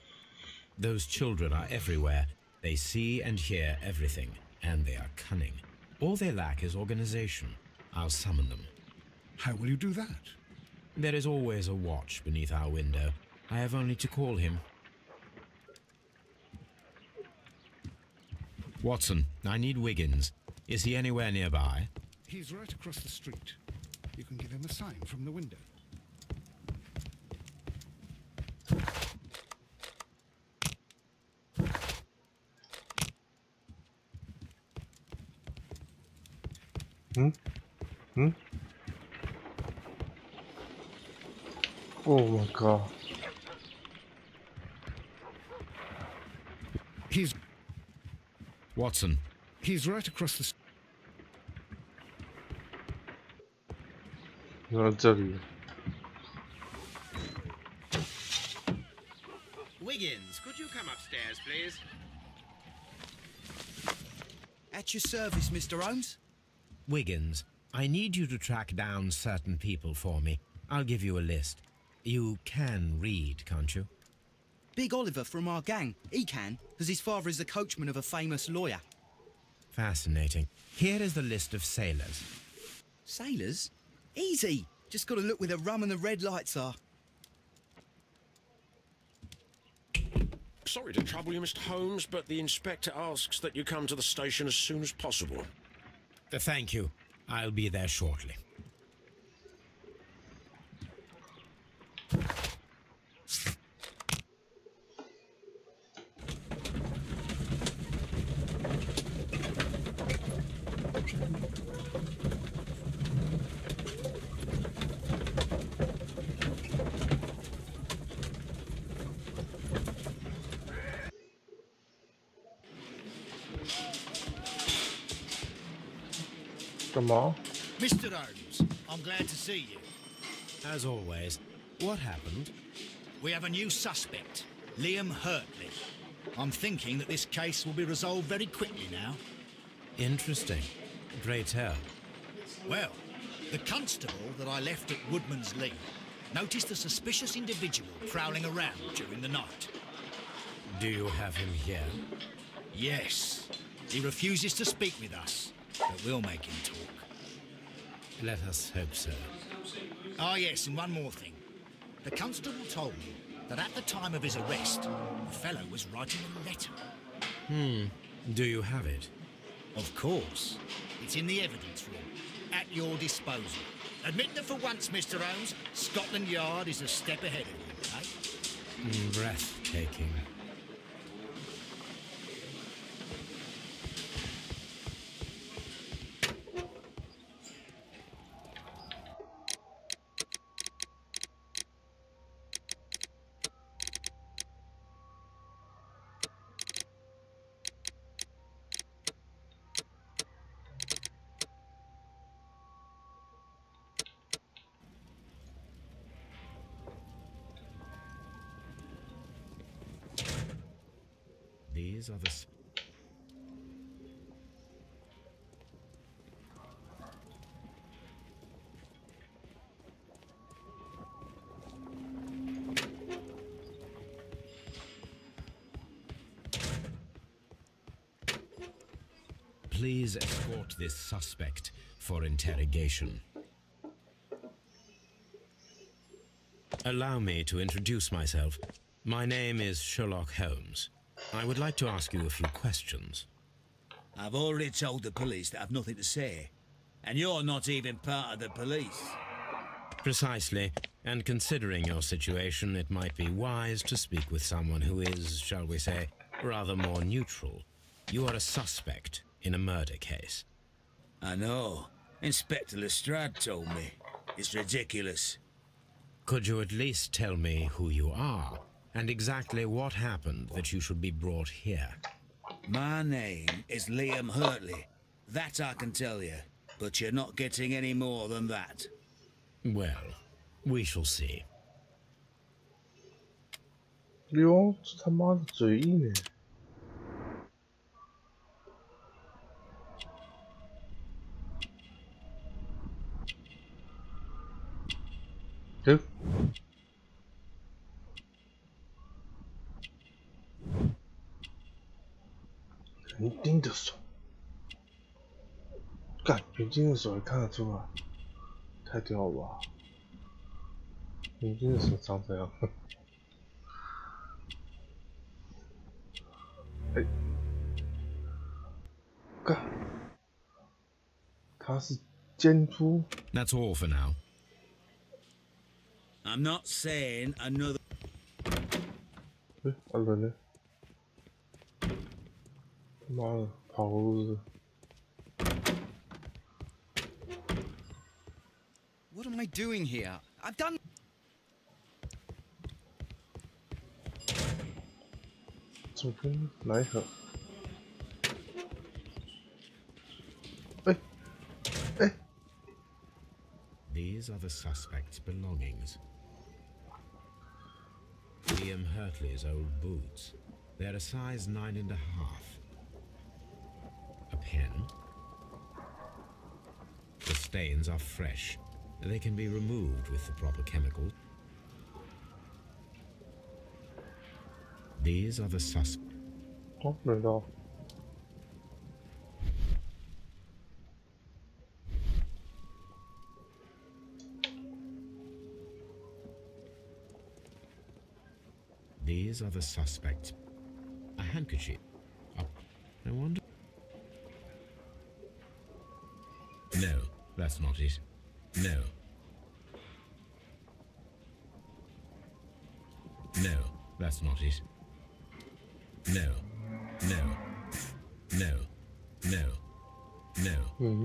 Those children are everywhere. They see and hear everything, and they are cunning. All they lack is organization. I'll summon them. How will you do that? There is always a watch beneath our window. I have only to call him. Watson, I need Wiggins. Is he anywhere nearby? He's right across the street. You can give him a sign from the window. Oh my god. Watson. He's right across the street. 然后这里 Wiggins, could you come upstairs, please? At your service, Mr. Holmes. Wiggins, I need you to track down certain people for me. I'll give you a list. You can read, can't you? Big Oliver from our gang. He can, because his father is the coachman of a famous lawyer. Fascinating. Here is the list of sailors. Sailors? Easy. Just got to look where the rum and the red lights are. Sorry to trouble you, Mr. Holmes, but the inspector asks that you come to the station as soon as possible. Thank you. I'll be there shortly. Come on. Mr. Holmes, I'm glad to see you. As always, what happened? We have a new suspect, Liam Hurtley. I'm thinking that this case will be resolved very quickly now. Interesting. Pray tell. Well, the constable that I left at Woodman's Lee noticed a suspicious individual prowling around during the night. Do you have him here? Yes. He refuses to speak with us, but we'll make him talk. Let us hope so. Ah, yes, and one more thing. The constable told me that at the time of his arrest, the fellow was writing a letter. Do you have it? Of course. It's in the evidence room, at your disposal. Admit that for once, Mr. Holmes, Scotland Yard is a step ahead of you, eh? Breathtaking. These are the... Please escort this suspect for interrogation. Allow me to introduce myself. My name is Sherlock Holmes. I would like to ask you a few questions. I've already told the police that I've nothing to say. And you're not even part of the police. Precisely. And considering your situation, it might be wise to speak with someone who is, shall we say, rather more neutral. You are a suspect in a murder case. I know. Inspector Lestrade told me. It's ridiculous. Could you at least tell me who you are, and exactly what happened that you should be brought here? My name is Liam Hurtley. That I can tell you. But you're not getting any more than that. Well, we shall see. 哟，这他妈的嘴硬哎！哎，园丁的手，干园丁的手也看得出来，太屌了吧！园丁的手长这样，哎，干，他是监督。 That's all for now. I'm not saying another... 哎，啊人呢？妈的，跑路是？ What am I doing here? I've done... 这边哪一盒？哎，哎。 These are the suspect's belongings. Liam Hurtley's old boots. They're a size 9.5. A pen. The stains are fresh. They can be removed with the proper chemicals. These are the suspects. Oh, no. These are the suspects. A handkerchief. Oh, I wonder. No, that's not it. No. No, that's not it. No. No. No. No. No. No.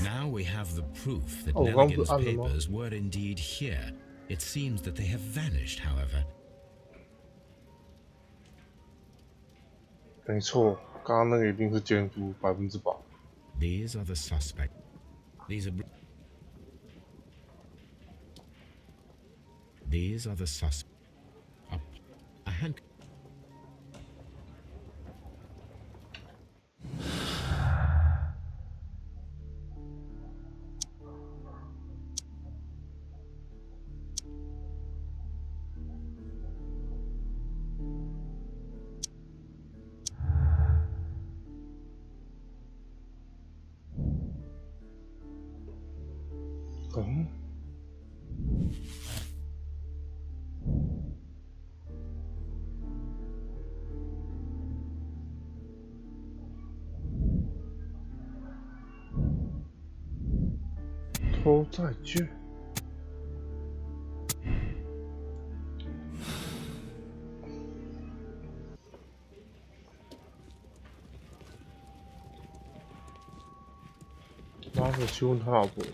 Now we have the proof that Nelligan's papers were indeed here. It seems that they have vanished, however. 没错，刚刚那个一定是监督100%。These are the suspects. These are the suspects. A hand. Hmm. 偷债券。妈的，去问他老婆。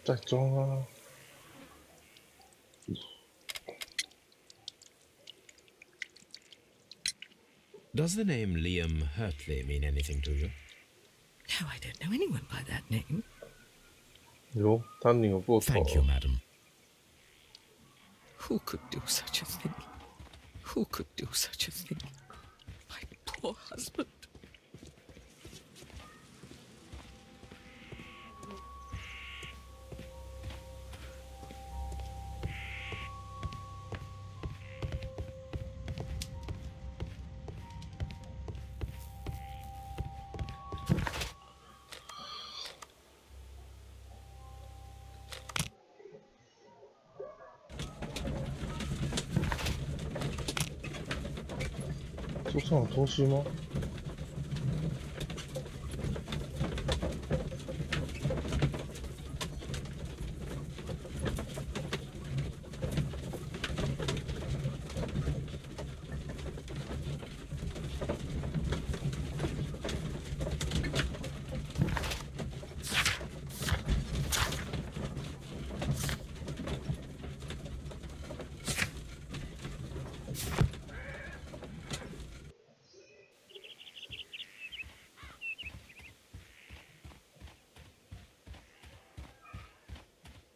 在装啊。 Does the name Liam Hurtley mean anything to you? No, I don't know anyone by that name. 哟，他扭过头。 Thank you, madam. Who could do such a thing? Who could do such a thing? My poor husband.桌上有东西吗？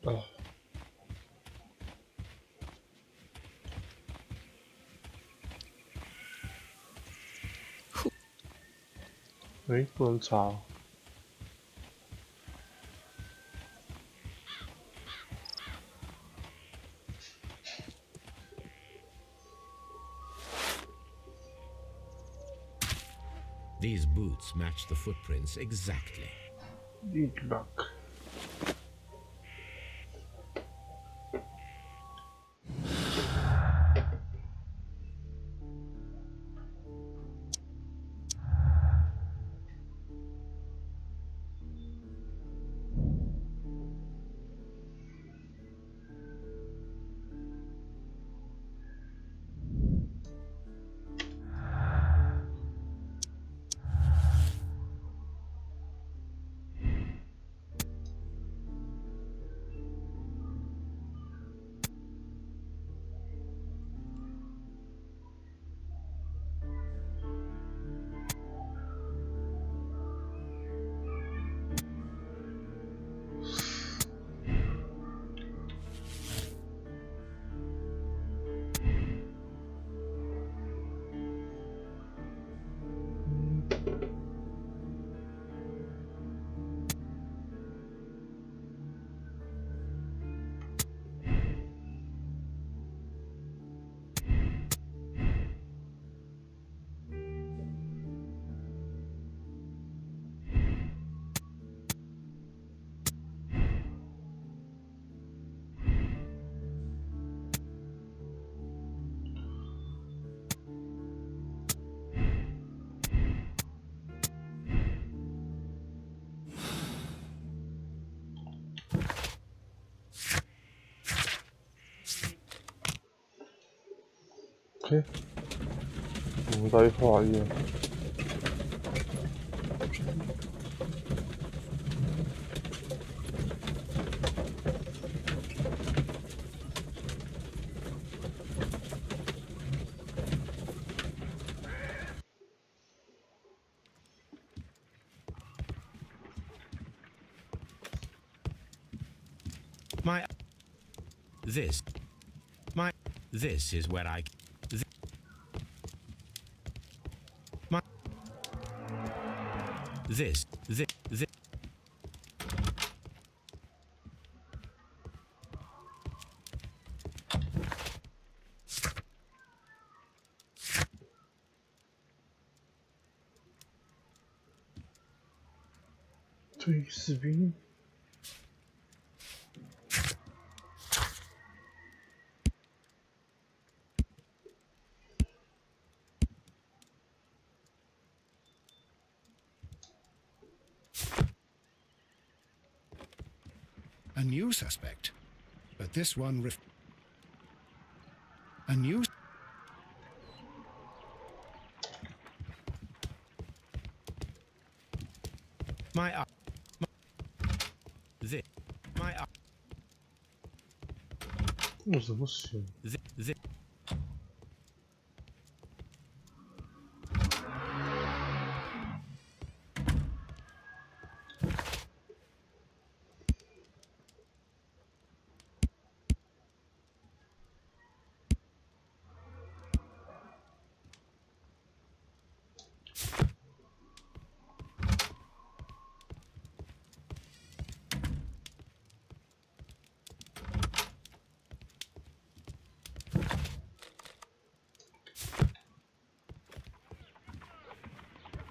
啊！哎，不能查。 These boots match the footprints exactly. Big back. OK， 我们来画一眼。This is where I. This. 对，士兵。 A new suspect, but this one a new. My 为什么行？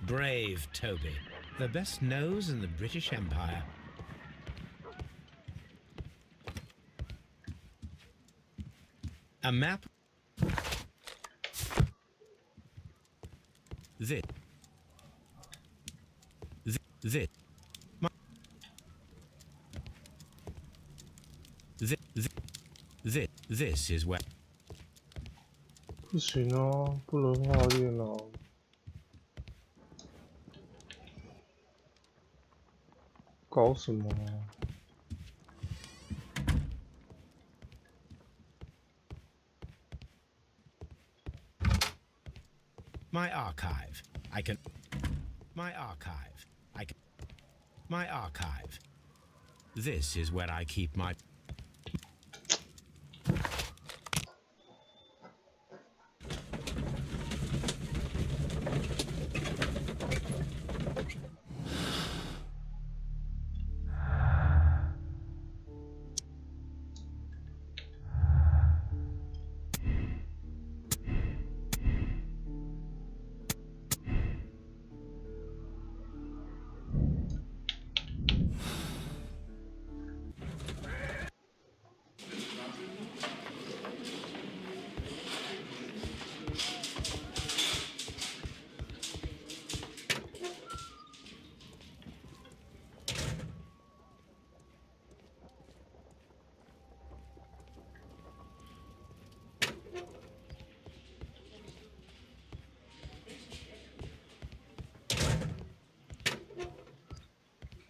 Brave Toby, the best nose in the British Empire. A map. This. This is where. 不行啊，不能化验啊。 搞什么啊？ My archive. I can. My archive. I can. My archive. This is where I keep my.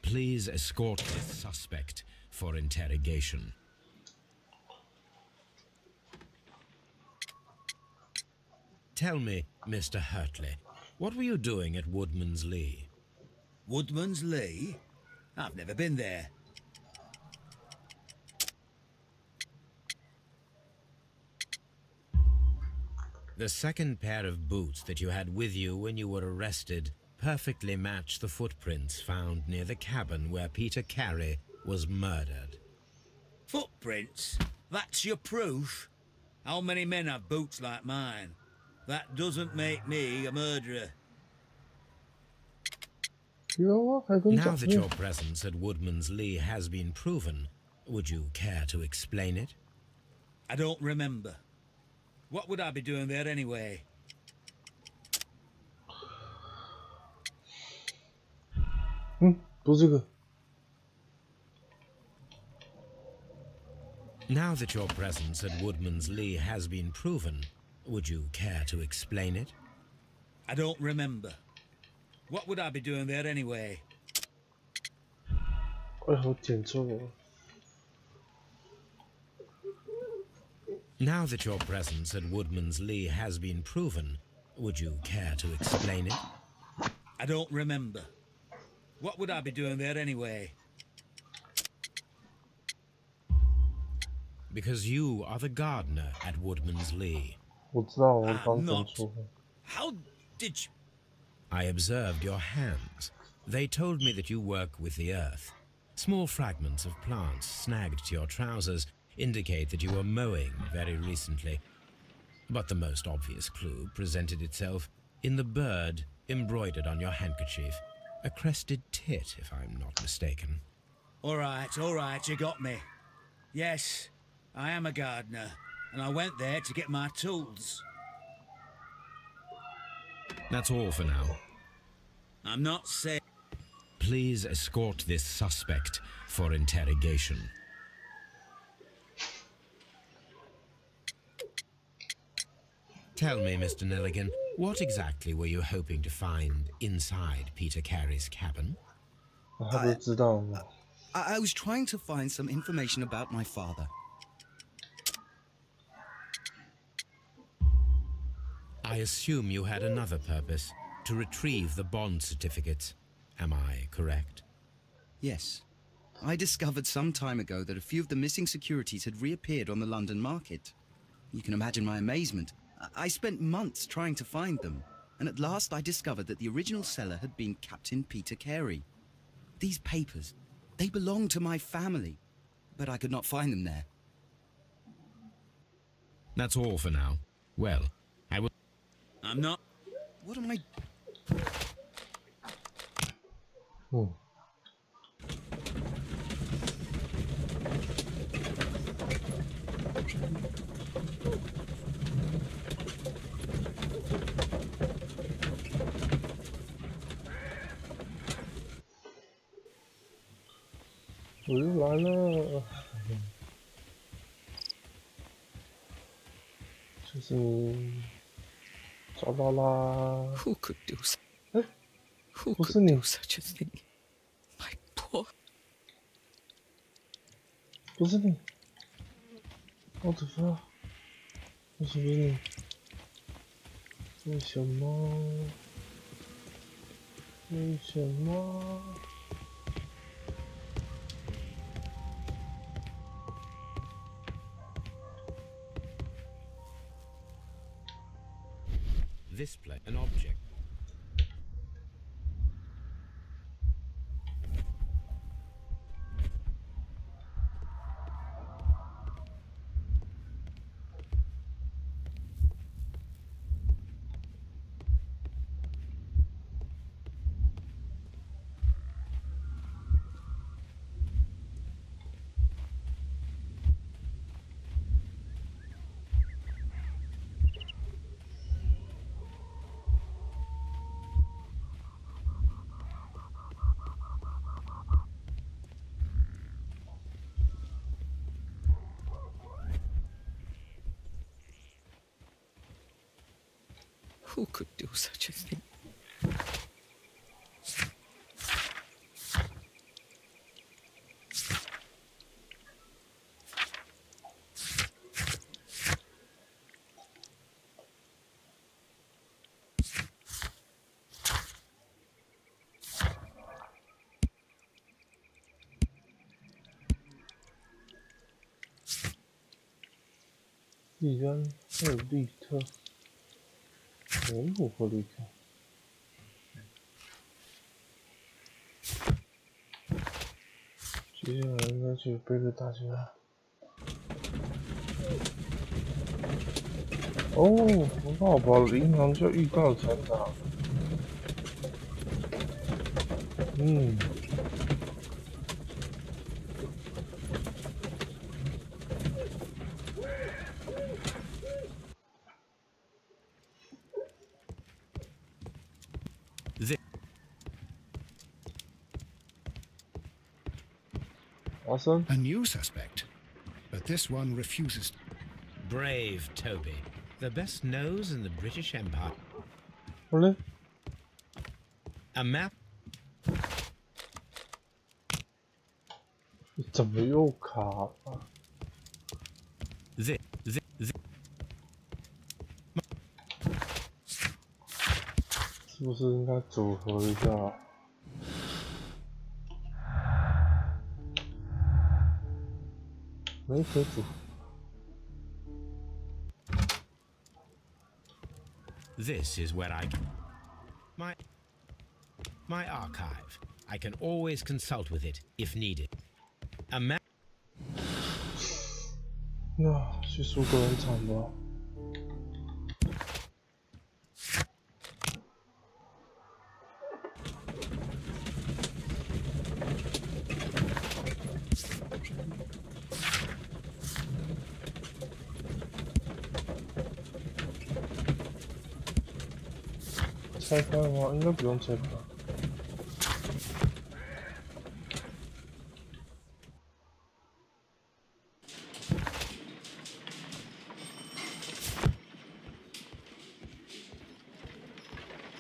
Please escort this suspect for interrogation. Tell me, Mr. Hurtley, what were you doing at Woodman's Lee? Woodman's Lee? I've never been there. The second pair of boots that you had with you when you were arrested perfectly match the footprints found near the cabin where Peter Carey was murdered. Footprints? That's your proof? How many men have boots like mine? That doesn't make me a murderer. Now that your presence at Woodman's Lee has been proven, would you care to explain it? I don't remember. What would I be doing there anyway? Now that your presence at Woodman's Lee has been proven, would you care to explain it? I don't remember. What would I be doing there anyway? Now that your presence at Woodman's Lee has been proven, would you care to explain it? I don't remember. What would I be doing there anyway? Because you are the gardener at Woodman's Lee. I'm not. How did you... I observed your hands. They told me that you work with the earth. Small fragments of plants snagged to your trousers indicate that you were mowing very recently. But the most obvious clue presented itself in the bird embroidered on your handkerchief. A crested tit, if I'm not mistaken. All right, you got me. Yes, I am a gardener, and I went there to get my tools. That's all for now. I'm not saying... Please escort this suspect for interrogation. Tell me, Mr. Nelligan, what exactly were you hoping to find inside Peter Carey's cabin? I was trying to find some information about my father. I assume you had another purpose, to retrieve the bond certificates. Am I correct? Yes. I discovered some time ago that a few of the missing securities had reappeared on the London market. You can imagine my amazement. I spent months trying to find them, and at last I discovered that the original seller had been Captain Peter Carey. These papers, they belonged to my family, but I could not find them there. That's all for now. Well, I will... I'm not... What am I... Oh.我又来了，就是找到啦。 Who could do so? 哎， Who 不 could 是你， do such a thing? My poor... 不是你，我的妈！为什么你？为什么？为什么？ This place, an object. Who could do such a thing?既然还有利特，我如何离开？接下来应该去背着大家。哦，我刚好把银行就预告成长。嗯。 Awesome. A new suspect, but this one refuses. Brave Toby. The best nose in the British Empire. Really? A map. 你怎么又卡了？ This. 是不是应该组合一下？ 没可组。 This is where my archive. I can always consult with it if needed. A map. 那去苏格兰场吧。拆开吗？应该不用拆开。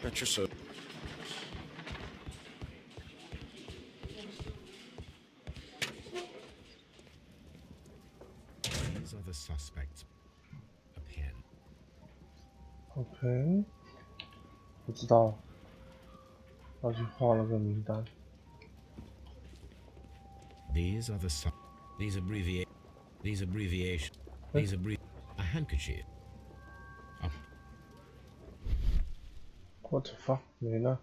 Bet you're so. These are the suspects. A pen. OK， 不知道，要去画了个名单。These are the these abbreviations. A handkerchief. What the fuck？ 没了。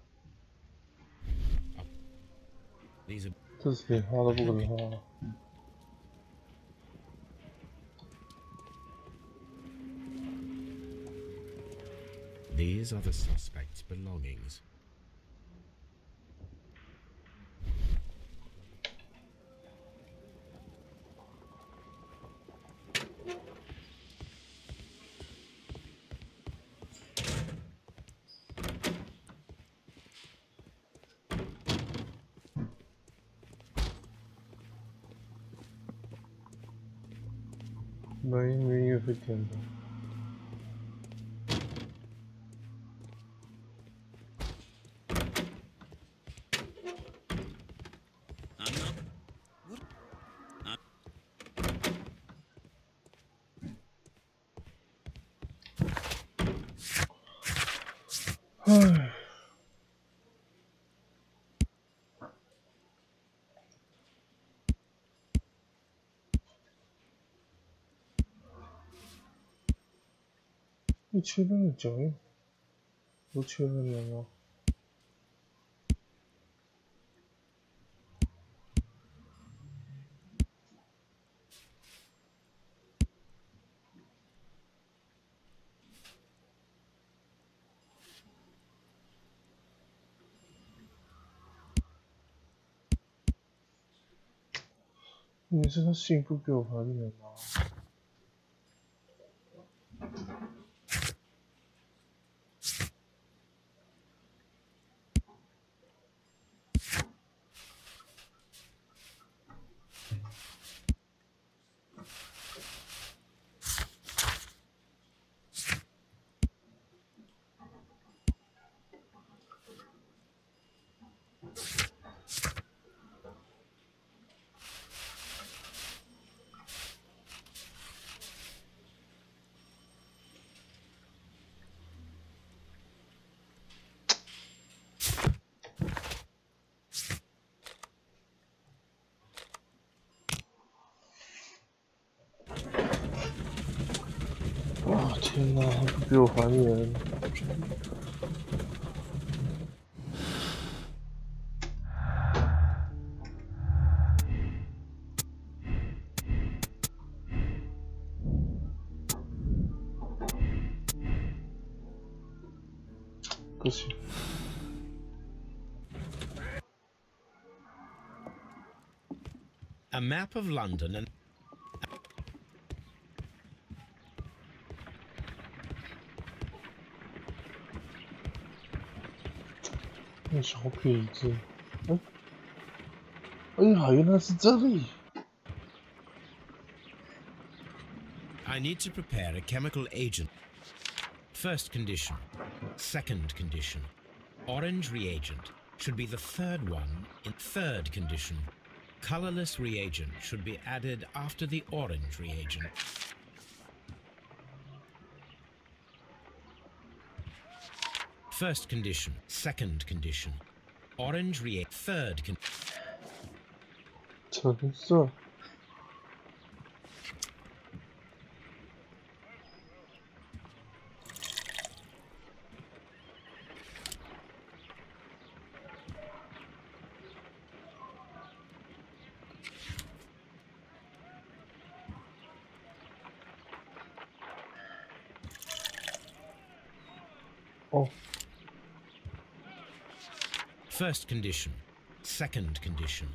这是连画都不可能画。These are the suspect's belongings.没月份点的。唉。你确认了脚印？不确认了吗？你是他幸福给我还原吗？哇天哪，还不给我还原！不行。A map of London and那小痞子，哎呀，原来是这里。I need to prepare a chemical agent. First condition. Second condition. Orange reagent should be the third one in third condition. Colorless reagent should be added after the orange reagent. First condition. Second condition. Orange reagent. Third condition. 橙色。哦。First condition. Second condition.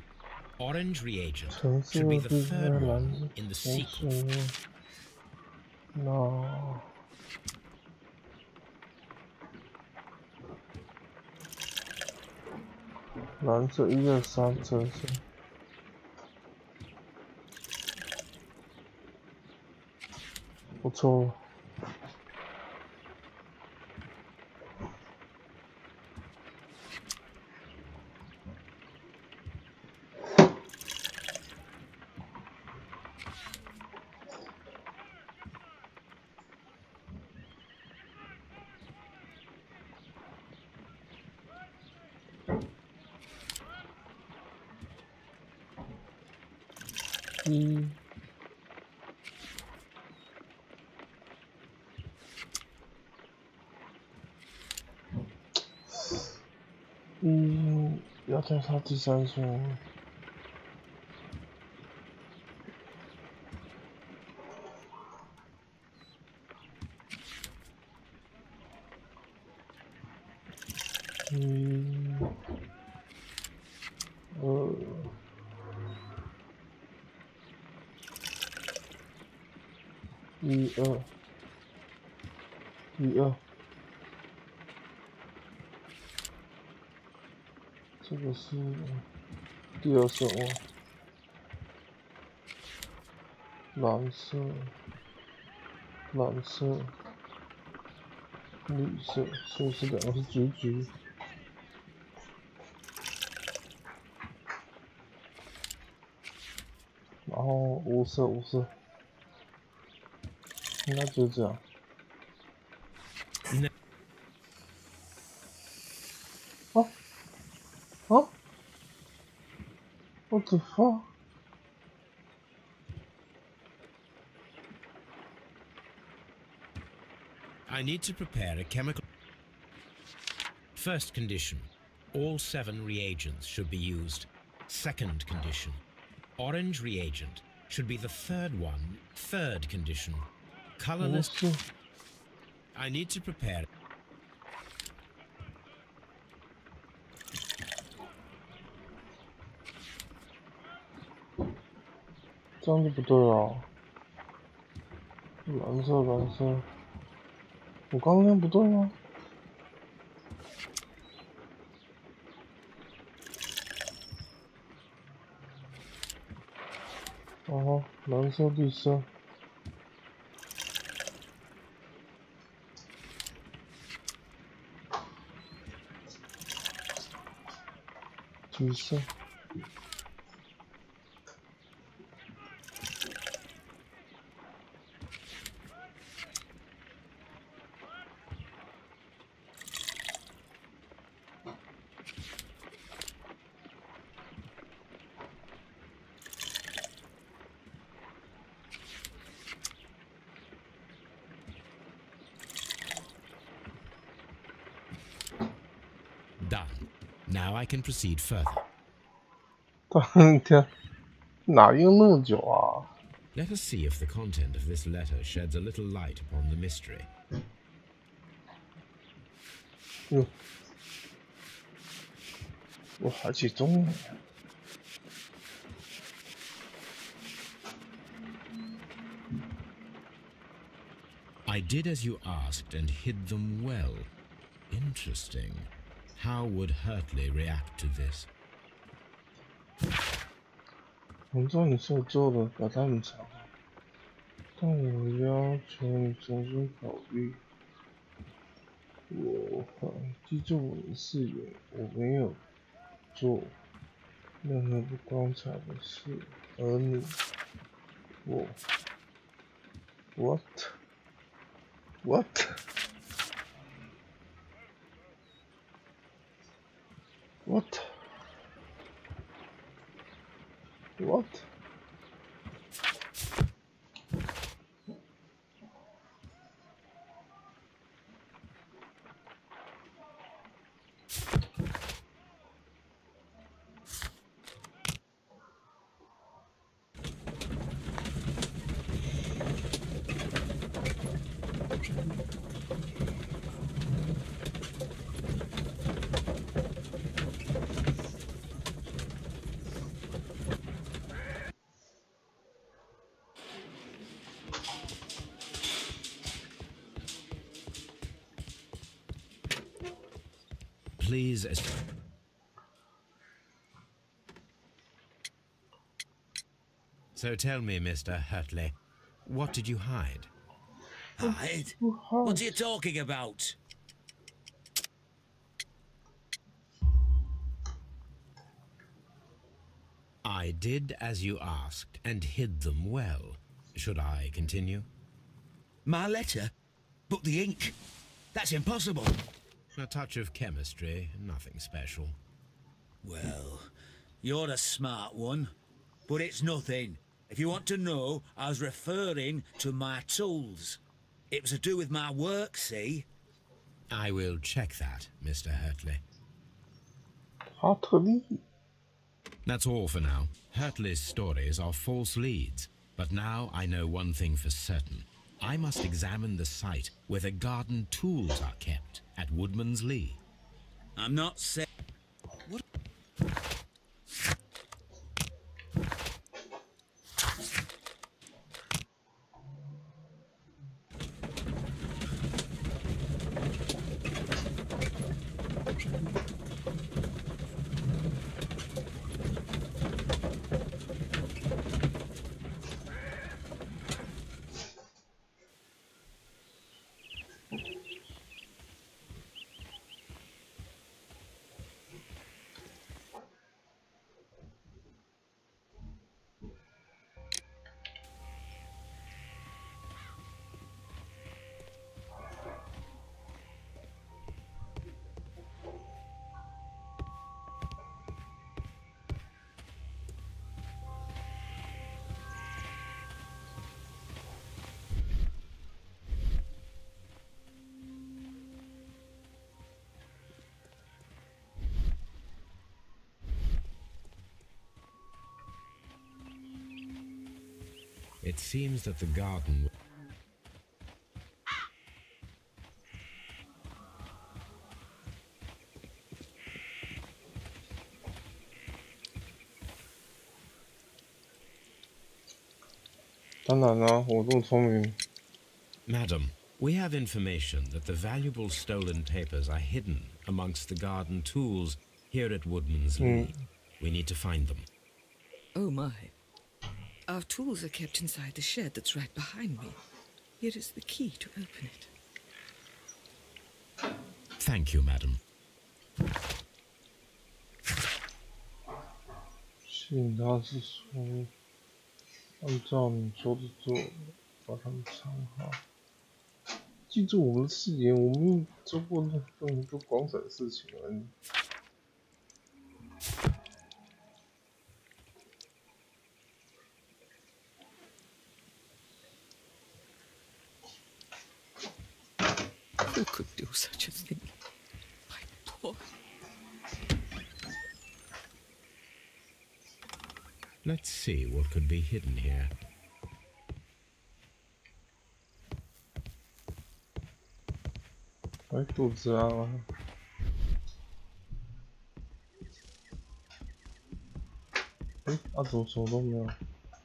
Orange reagent 橙色 should be the 是 third 蓝 one in the 色 sequence. 那蓝色1、2、3，橙色。不错。一，要再杀第三双。一二，这个是第二声哦，蓝色、绿色，所以是两个是橘橘。然后无色，应该就这样。What the fuck? I need to prepare a chemical. First condition, all 7 reagents should be used. Second condition, orange reagent should be the third one. Third condition, colorless. I need to prepare. 这样就不对了。蓝色，我刚刚那不对吗？哦，蓝色第三，橘色。Done. Now I can proceed further. 天，哪用那么久啊？ Let us see if the content of this letter sheds a little light upon the mystery. 我还几中了。I did as you asked and hid them well. Interesting. How would Hurtley react to this? 我知道你是我做的，把它们藏好，但我要求你重新考虑。记住我的誓言，我没有做任何不光彩的事，而你，What? What? Please. So tell me, Mr. Hurtley, what did you hide? Hide? What are you talking about? I did as you asked and hid them well. Should I continue? My letter? But the ink? That's impossible. A touch of chemistry, nothing special. Well, you're a smart one, but it's nothing. If you want to know, I was referring to my tools. It was to do with my work, see? I will check that, Mr. Hurtley. 哈特利。 That's all for now. Hurtley's stories are false leads. But now I know one thing for certain. I must examine the site where the garden tools are kept at Woodman's Lee. I'm not saying... What? It seems that the garden...当然啦，我这么聪明。 Madam, we have information that the valuable stolen papers are hidden amongst the garden tools here at Woodman's Lee. We need to find them. Oh my. Our tools are kept inside the shed that's right behind me. Here is the key to open it. Thank you, madam. 信他是说，按照你说的做，把他们藏好。记住我们的誓言，我们做过任何一个广载的事情而已。 Who could do such a thing? My poor... Let's see what could be hidden here. I 肚子饿了。哎，啊，怎么什么都没有？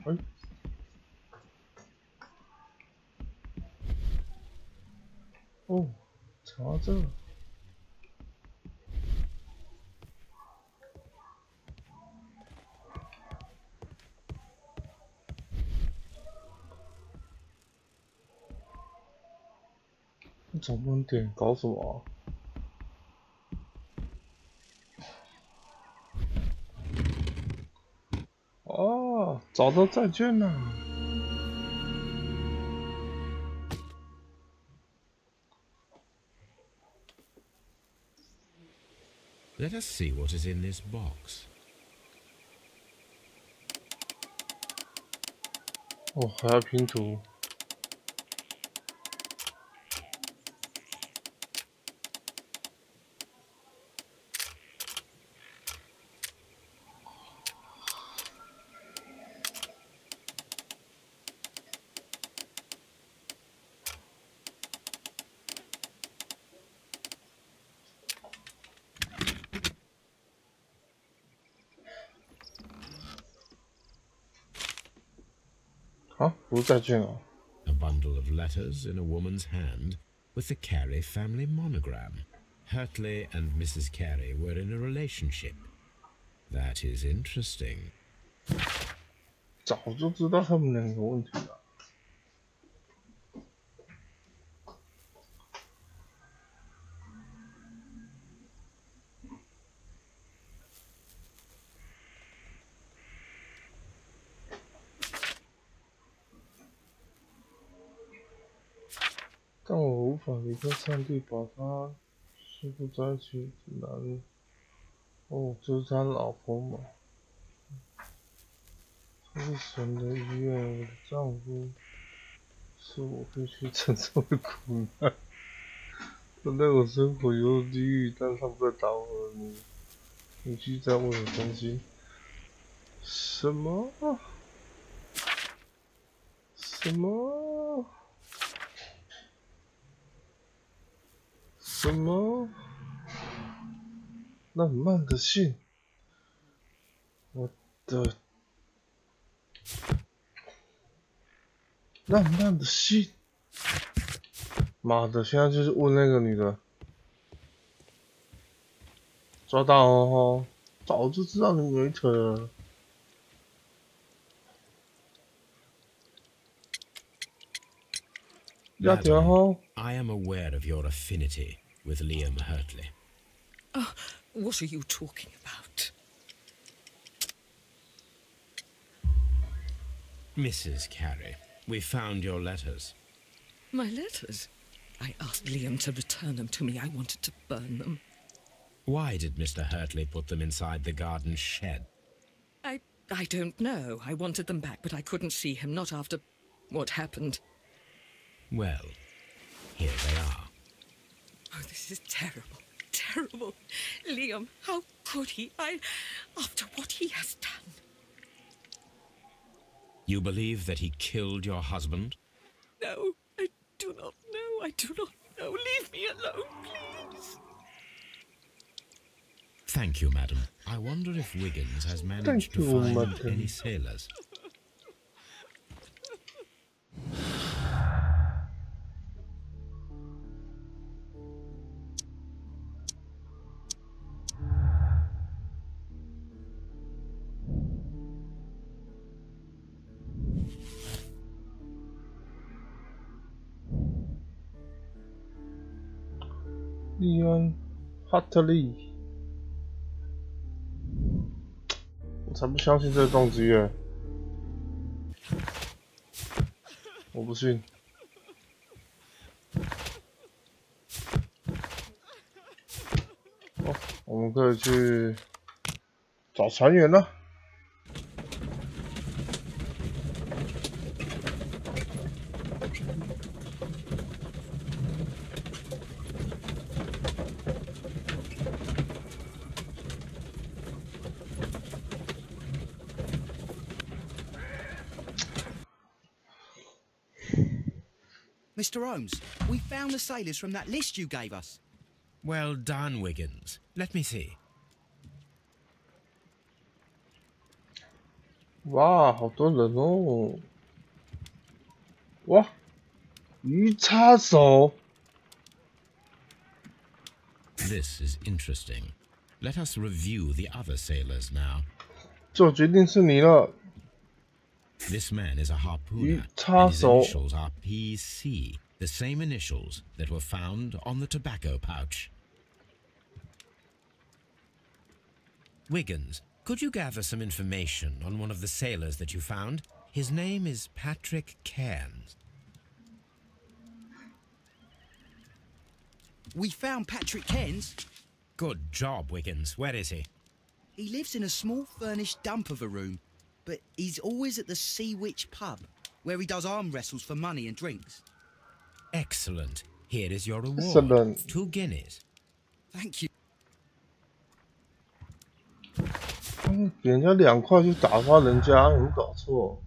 哎。 哦，藏到这。你总不能点搞什么啊？哦，找到债券了。 Let us see what is in this box. 哦，还要拼图。啊，不是债券啊。 A bundle of letters in a woman's hand with the Carey family monogram. Hurtley and Mrs. Carey were in a relationship. That is interesting. 早就知道他们两个有问题了。但我无法离开上帝把他束缚在一起的男人。哦，就是他老婆嘛。日神的医院，我的丈夫是我必须承受的苦难。他让我生活犹如地狱，但他不再打我了。你居然为我担心？什么？什么？什么？那很慢的信，我的，那很慢的信，妈的！现在就是问那个女的，抓到哦！早就知道你没腿了。Madam, I am aware of your affinity with Liam Hurtley. Oh, what are you talking about? Mrs. Carey, we found your letters. My letters? I asked Liam to return them to me. I wanted to burn them. Why did Mr. Hurtley put them inside the garden shed? I don't know. I wanted them back, but I couldn't see him, not after what happened. Well, here they are. Oh, this is terrible. Terrible. Liam, how could he? After what he has done. You believe that he killed your husband? No, I do not know. I do not know. Leave me alone, please. Thank you, madam. I wonder if Wiggins has managed to find any sailors. Liam Hurtley， 我才不相信这个动机耶！我不信。哦，我们可以去找船员了。Mr. Holmes, we found the sailors from that list you gave us. Well done, Wiggins. Let me see. 哇，好多人哦！哇，鱼叉手。This is interesting. Let us review the other sailors now. 做决定是你了。 This man is a harpooner, and his initials are PC, the same initials that were found on the tobacco pouch. Wiggins, could you gather some information on one of the sailors that you found? His name is Patrick Cairns. We found Patrick Cairns? Good job, Wiggins. Where is he? He lives in a small furnished dump of a room, but he's always at the Sea Witch pub, where he does arm wrestles for money and drinks. Excellent. Here is your reward. Excellent. 2 guineas. Thank you. 给人家2块去打发人家，有没有搞错？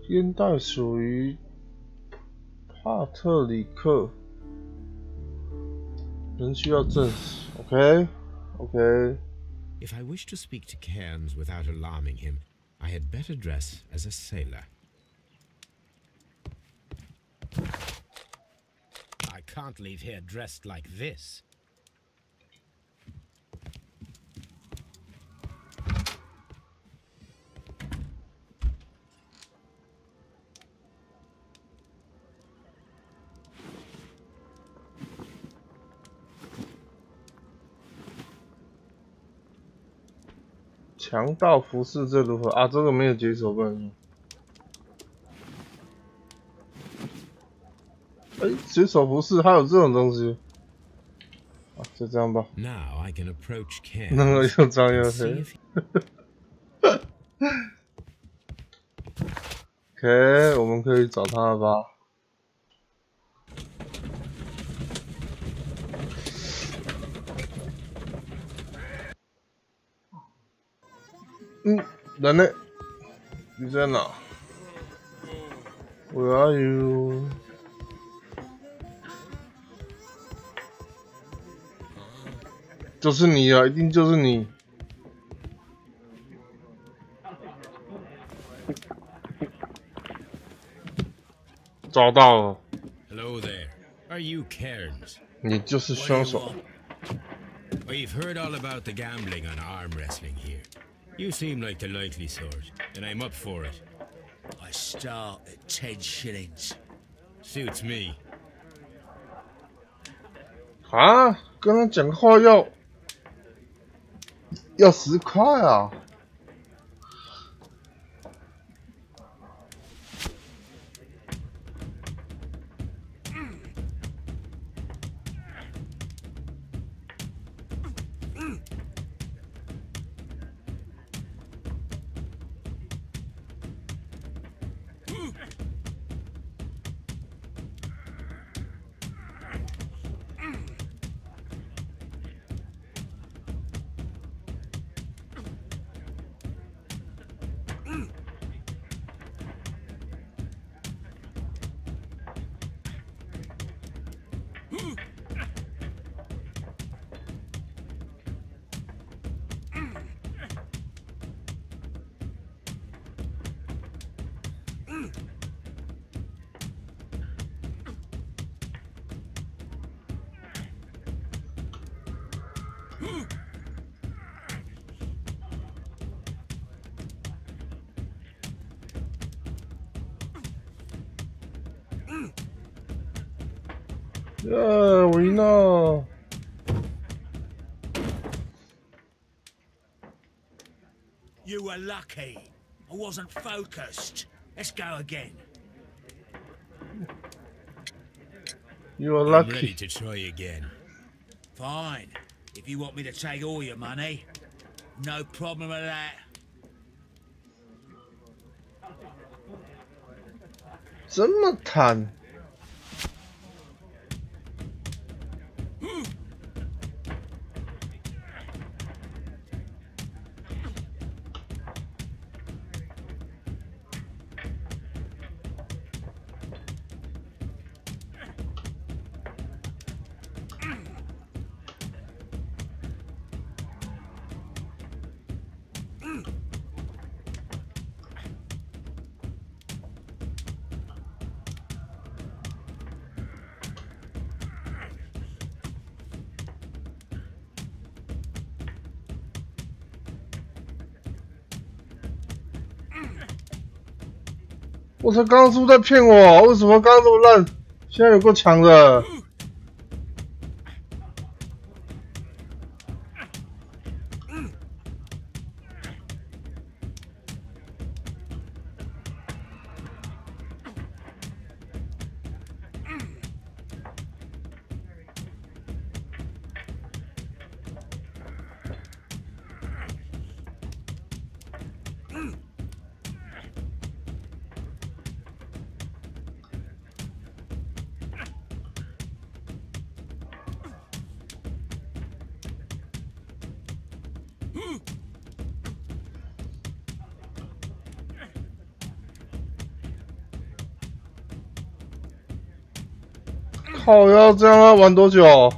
烟袋属于帕特里克，人需要证实。OK。 If I wish to speak to Cairns without alarming him, I had better dress as a sailor. I can't leave here dressed like this.《强盗服饰这如何啊？这个没有解锁，不能用。水手服饰还有这种东西。啊，就这样吧。Now I can approach Ken. 那个又脏又黑。OK， 我们可以找他了吧？人呢？你在哪 ？Where are you？ 就是你啊，一定就是你。找到了。Hello there. Are you Cairns? 你就是凶手。We've heard all about the gambling on arm wrestling here. You seem like the likely sort, and I'm up for it. I start at 10 shillings. Suits me. 啊，跟他讲话要10块啊！我赢了。You were lucky. I wasn't focused. Let's go again. You are I'm ready lucky. to try again. Fine. If you want me to take all your money, no problem with that. 这么贪。我才刚刚是不是在骗我？为什么刚刚这么烂？现在有够强的。靠，要这样要玩多久？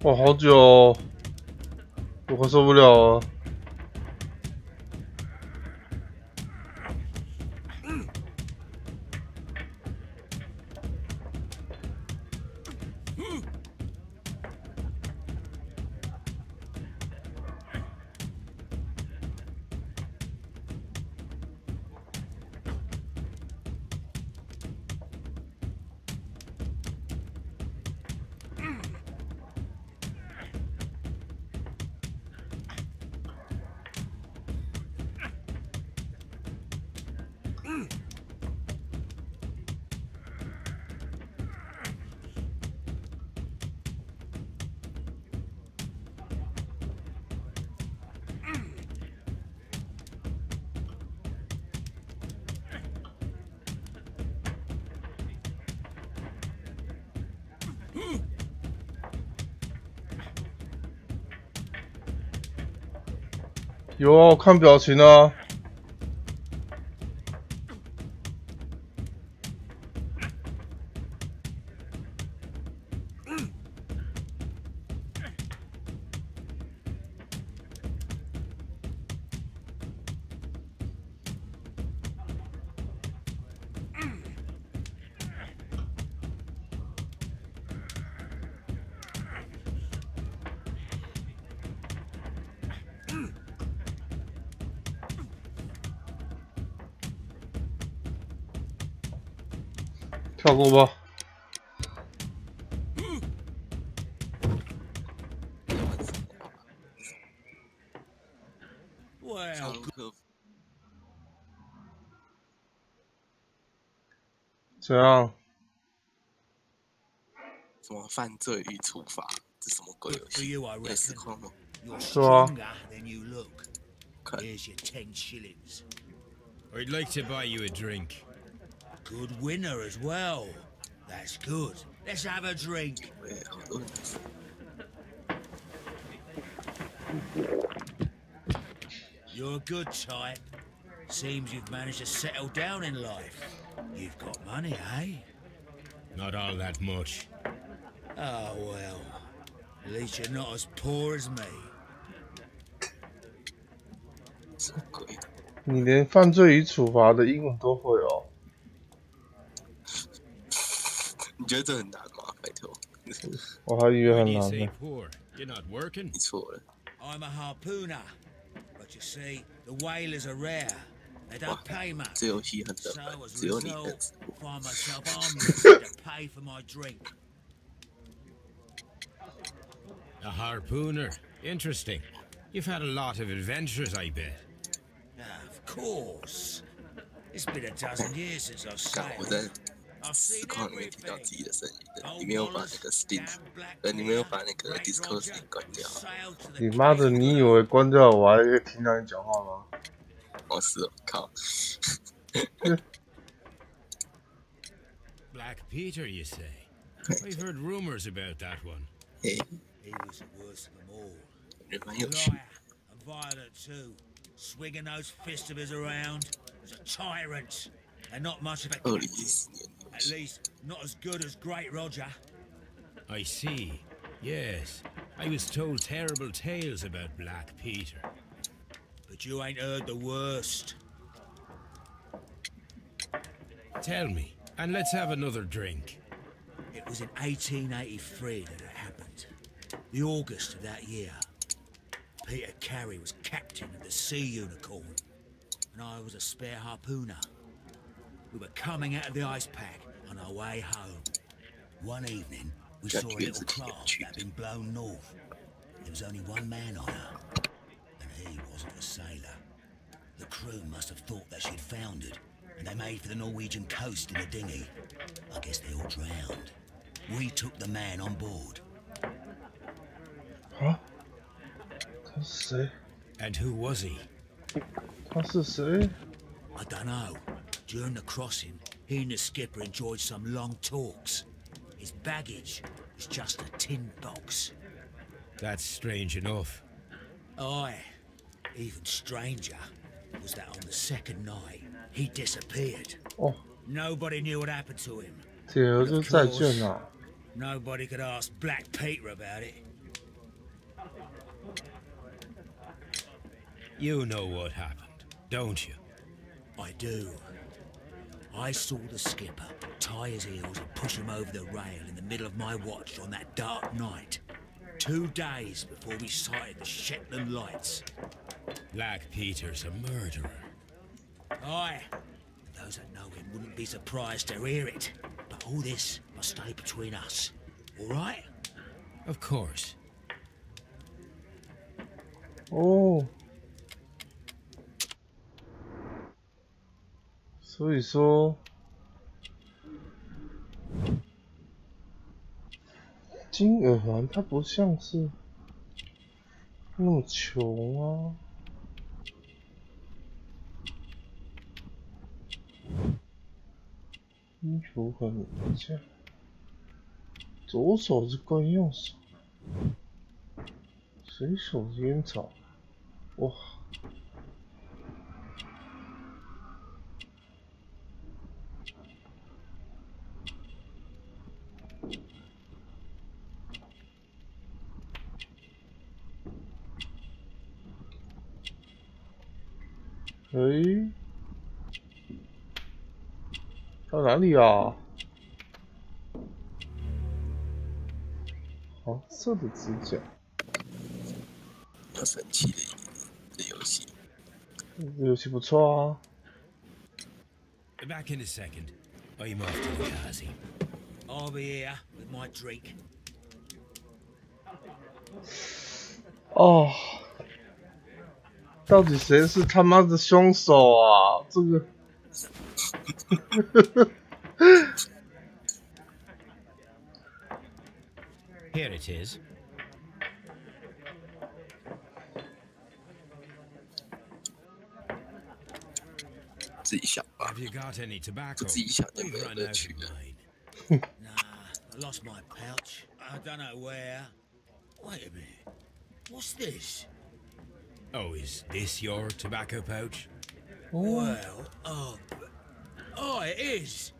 哇，好久哦，我快受不了了。有啊，我看表情啊。跳过吧。怎样？什么犯罪与处罚？这什么鬼游戏？也是空吗？是啊。Here's your 10 shillings. I'd like to buy you a drink. Good winner as well. That's good. Let's have a drink. You're a good type. Seems you've managed to settle down in life. You've got money, eh? Not all that much. Oh, well. At least you're not as poor as me. 你连犯罪与处罚的英文都会哦？你觉得这很难吗？拜托，我还以为很难呢。你错了。I'm a harpooner, but you see, the whalers are rare. They don't pay much. 这游戏很冷门，只有你认识。 Find myself armless to pay for my drink. A harpooner. Interesting. You've had a lot of adventures, I bet. Of course. It's been a dozen years since I've sailed. 我在实况里面听到自己的声音的，你没有把那个 Steam，你没有把那个 Discord 声音关掉。你妈的，你以为关掉我还可以听到你讲话吗？哦，是哦，靠。Black Peter, you say? I've heard rumors about that one. Hey. He was the worst of them all. 蛮有趣。 And violent too. Swinging those fists of his around. Was a tyrant. And not much of a At least not as good as Great Roger. I see. Yes. I was told terrible tales about Black Peter. But you ain't heard the worst. Tell me, and let's have another drink. It was in 1883 that it happened. The August of that year. Peter Carey was captain of the Sea Unicorn, and I was a spare harpooner. We were coming out of the ice pack on our way home. One evening, we saw a little craft that had been blown north. There was only one man on her, and he wasn't a sailor. The crew must have thought that she'd foundered, and they made for the Norwegian coast in a dinghy. I guess they all drowned. We took the man on board. Huh? 他是谁？ And who was he? 他是谁？ I don't know. During the crossing, he and the skipper enjoyed some long talks. His baggage was just a tin box. That's strange enough. Aye. Even stranger was that on the second night, he disappeared. Oh. Nobody knew what happened to him. 铁儿就再见了。 Nobody could ask Black Peter about it. You know what happened, don't you? I do. I saw the skipper tie his heels and push him over the rail in the middle of my watch on that dark night. 2 days before we sighted the Shetland lights. Black Peter's a murderer. Aye. Those that know him wouldn't be surprised to hear it. But all this must stay between us. All right? Of course. 哦。所以说，金耳环它不像是那么穷啊。衣服很明显，左手是惯用手，随手烟草，哇！诶，到哪里啊？黄色的指甲。要神奇的游戏。这游戏不错啊。Back in a second. I'm off to the Kazi. I'll be here with my drink. 哦。 到底谁是他妈的凶手啊？这个，Here it is. 自己想吧， Have you got any 不 tobacco? 自己想就 We've 没有 run 乐 out 趣 of 了。 mine. Nah, I lost my pouch. I don't know where. Wait a minute. What's this? Oh, is this your tobacco pouch? Well, oh, it is.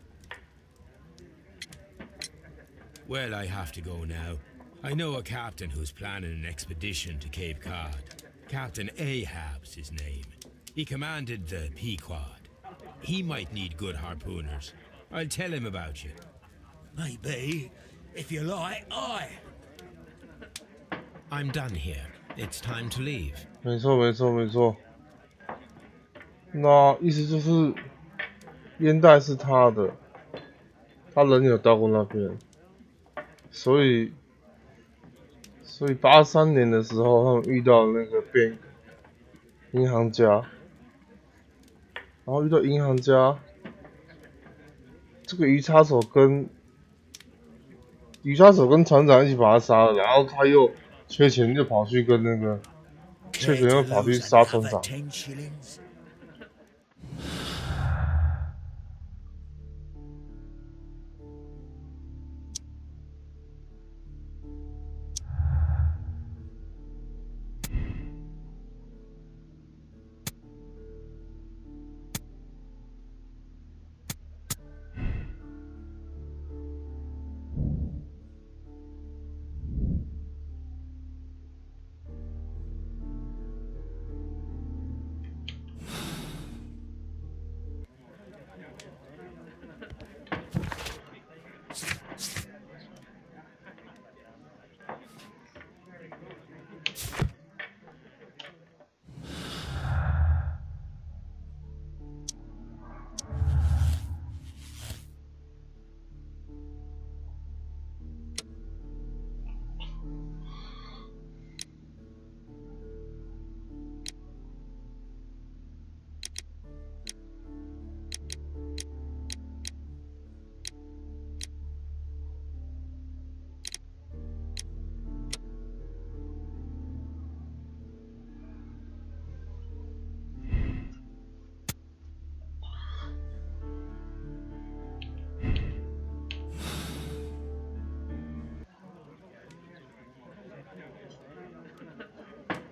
Well, I have to go now. I know a captain who's planning an expedition to Cape Cod. Captain Ahab's his name. He commanded the Pequod. He might need good harpooners. I'll tell him about you. Maybe. If you like, aye. I'm done here. It's time to leave. 没错没错没错。那意思就是烟袋是他的，他人有到过那边，所以83年的时候，他们遇到那个银行家，然后遇到银行家，这个鱼叉手跟船长一起把他杀了，然后他又缺钱，就跑去跟那个又跑去杀船长。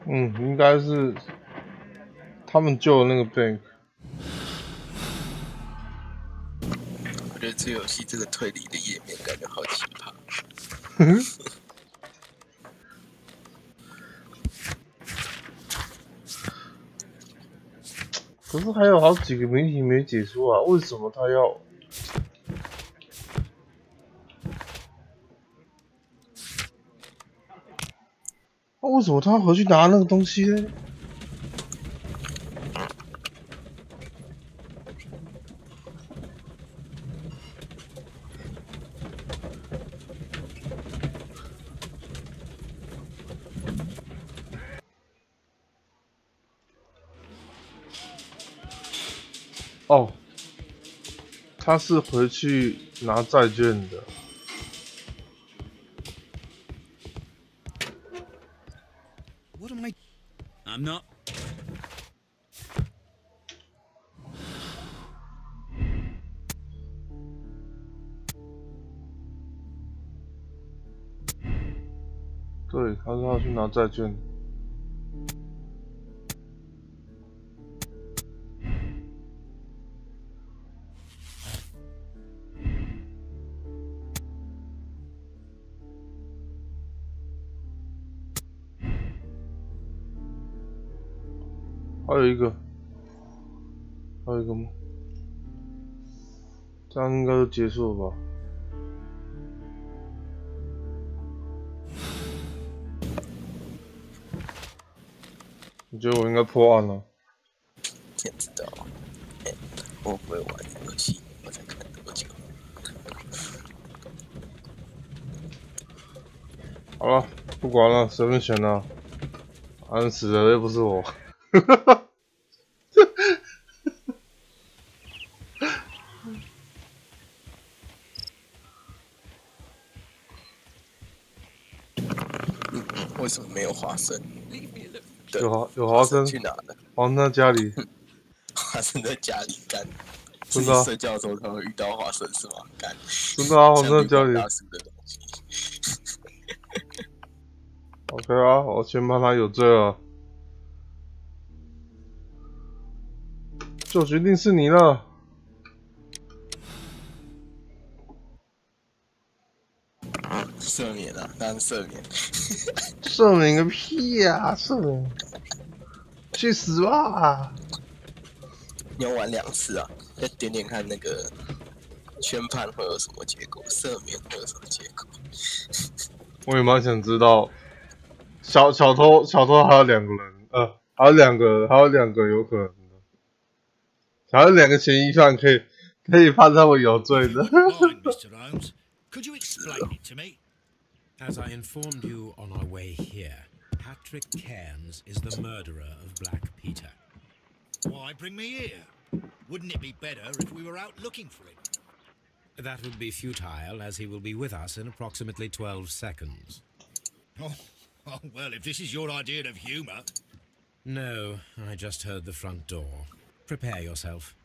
应该是他们救了那个 bank。我觉得这游戏这个推理的页面感觉好奇葩。可是还有好几个谜题没解出啊，为什么他要？为什么他要回去拿那个东西呢？哦，他是回去拿债券的。What am I? I'm not. 对，他说要去拿债券。还有一个吗？这样应该就结束了吧？我觉得我应该破案了。天知道，我不会玩游戏，我才看多久。好了，不管了，随便选了。安死的又不是我。为什么没有花生？有花生去哪了？花生在家里。花生在家里干。真的、啊？睡觉的时候才会遇到花生是吗？干。真的啊，花生在家里。OK 啊，我先判他有罪了。就决定是你了。赦免啊，当然赦免。赦免个屁呀、啊！赦免，去死吧！你要玩2次啊，再点点看那个宣判会有什么结果，赦免会有什么结果。我也蛮想知道，小偷还有2个人，还有两个有可能的，还有2个嫌疑犯可以判他们有罪的。Could you explain it to me? As I informed you on our way here, Patrick Cairns is the murderer of Black Peter. Why bring me here? Wouldn't it be better if we were out looking for him? That would be futile, as he will be with us in approximately 12 seconds. Oh, well, if this is your idea of humour... No, I just heard the front door. Prepare yourself.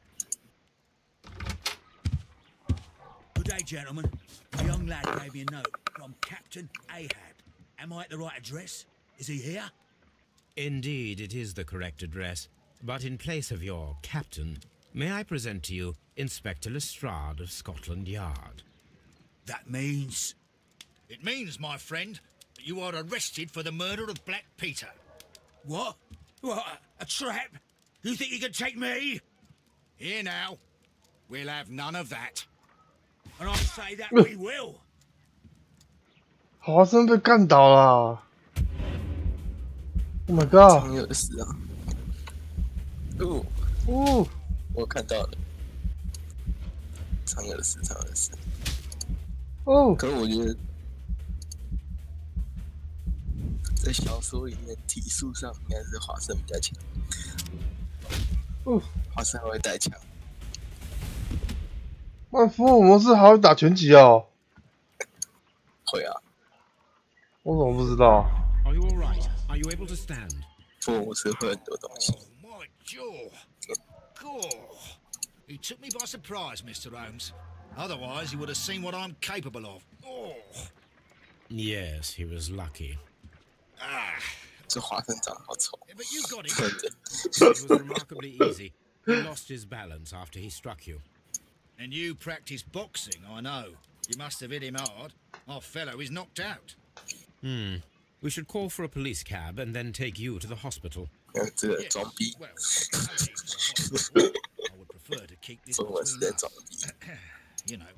Good day, gentlemen. A young lad gave me a note from Captain Ahab. Am I at the right address? Is he here? Indeed, it is the correct address. But in place of your captain, may I present to you Inspector Lestrade of Scotland Yard? That means... It means, my friend, that you are arrested for the murder of Black Peter. What? What? A trap? You think you can take me? Here now. We'll have none of that. And I say that we will. 华生被干倒了 ！Oh my god！ 常有的事啊。我看到了。常有的事。可是我觉得，在小说里面体术上应该是华生比较强。华生还会带枪。福尔摩斯还会打拳击哦？会啊。我怎么不知道 Are you all right? Are you able to stand? 福尔摩斯会很多东西。Oh, my jaw! God! He took me by surprise, Mr. Holmes. Otherwise, he would have seen what I'm capable of. Oh! Yes, he was lucky. 这华生长得好丑， Yeah, but you got it. 真的。 It was remarkably easy. He lost his balance after he struck you. And you practice boxing, I know. You must have hit him hard. Our fellow is knocked out. We should call for a police cab and then take you to the hospital. 这个装逼， Well, I would prefer to keep this 中文是在 between 装 us. 逼。 You know.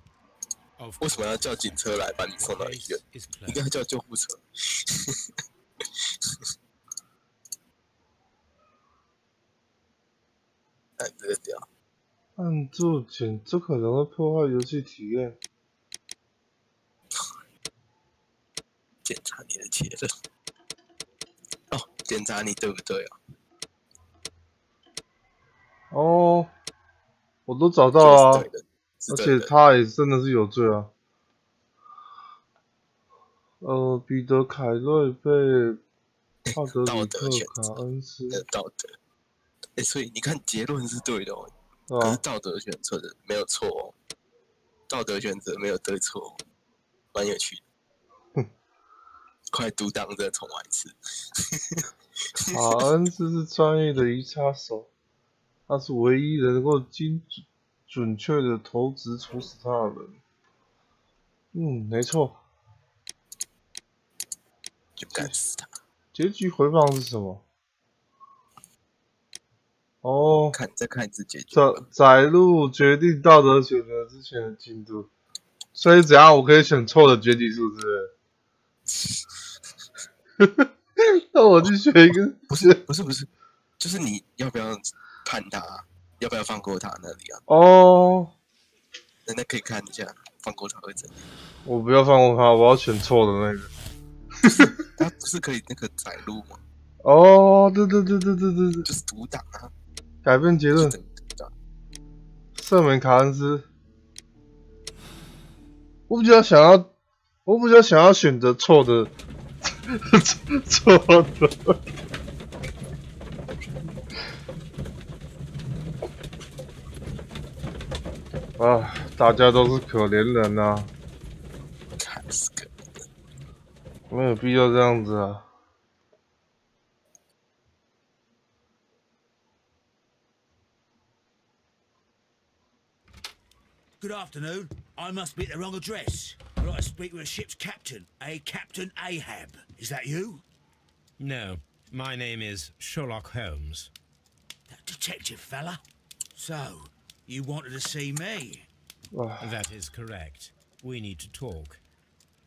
Of 为什么要叫警车来把你送到 the 医 case 院？ is 应该 closed. 叫救护车。看这个屌，按住检，这可能会破坏游戏体验。检查你的结论。哦，检查你对不对啊？哦，我都找到了、啊，是对的，是而对的。且他也真的是有罪啊。彼得·凯瑞被奥德里克·卡恩斯，道德。所以你看结论是对的哦，可是对吧？道德选择的没有错哦，道德选择没有对错哦，蛮有趣的。快读档再重玩一次。卡恩斯是专业的移插手，他是唯一能够准确的投掷处死他的人。没错。就干死他。结局回放是什么？哦，再看一次结局。载入决定道德选择之前的进度，所以怎样我可以选错的决定数字？那我就选一个。不是，就是你要不要判他，要不要放过他那里啊？哦，那可以看一下，放过他会怎样？我不要放过他，我要选错的那个。他不是可以那个载入吗？哦，对，就是读档啊。改变结论，赦免卡恩斯。我比较想要选择错的，错的。啊，大家都是可怜人啊，没有必要这样子啊。Good afternoon. I must be at the wrong address. I'd like to speak with a ship's captain, a Captain Ahab. Is that you? No, my name is Sherlock Holmes. That detective fella? So, you wanted to see me? That is correct. We need to talk.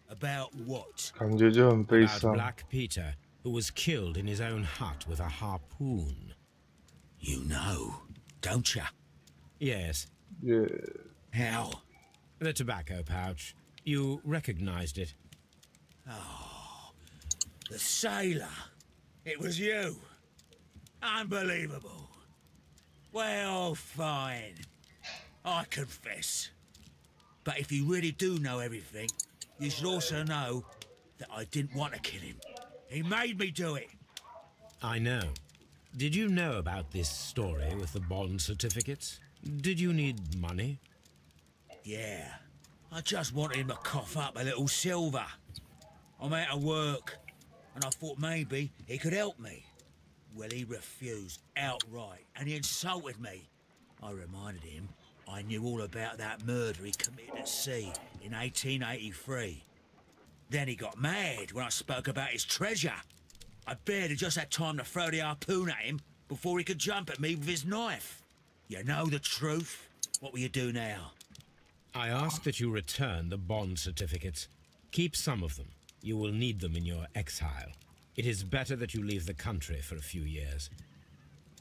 About what? 感觉就很悲 About 伤。 Black Peter, who was killed in his own hut with a harpoon. You know, don't you? Yes. Yeah. How? The tobacco pouch. You recognized it. Oh, the sailor. It was you. Unbelievable. Well, fine. I confess. But if you really do know everything, you should also know that I didn't want to kill him. He made me do it. I know. Did you know about this story with the bond certificates? Did you need money? Yeah. I just wanted him to cough up a little silver. I'm out of work, and I thought maybe he could help me. Well, he refused outright, and he insulted me. I reminded him I knew all about that murder he committed at sea in 1883. Then he got mad when I spoke about his treasure. I barely just had time to throw the harpoon at him before he could jump at me with his knife. You know the truth. What will you do now? I ask that you return the bond certificates. Keep some of them. You will need them in your exile. It is better that you leave the country for a few years.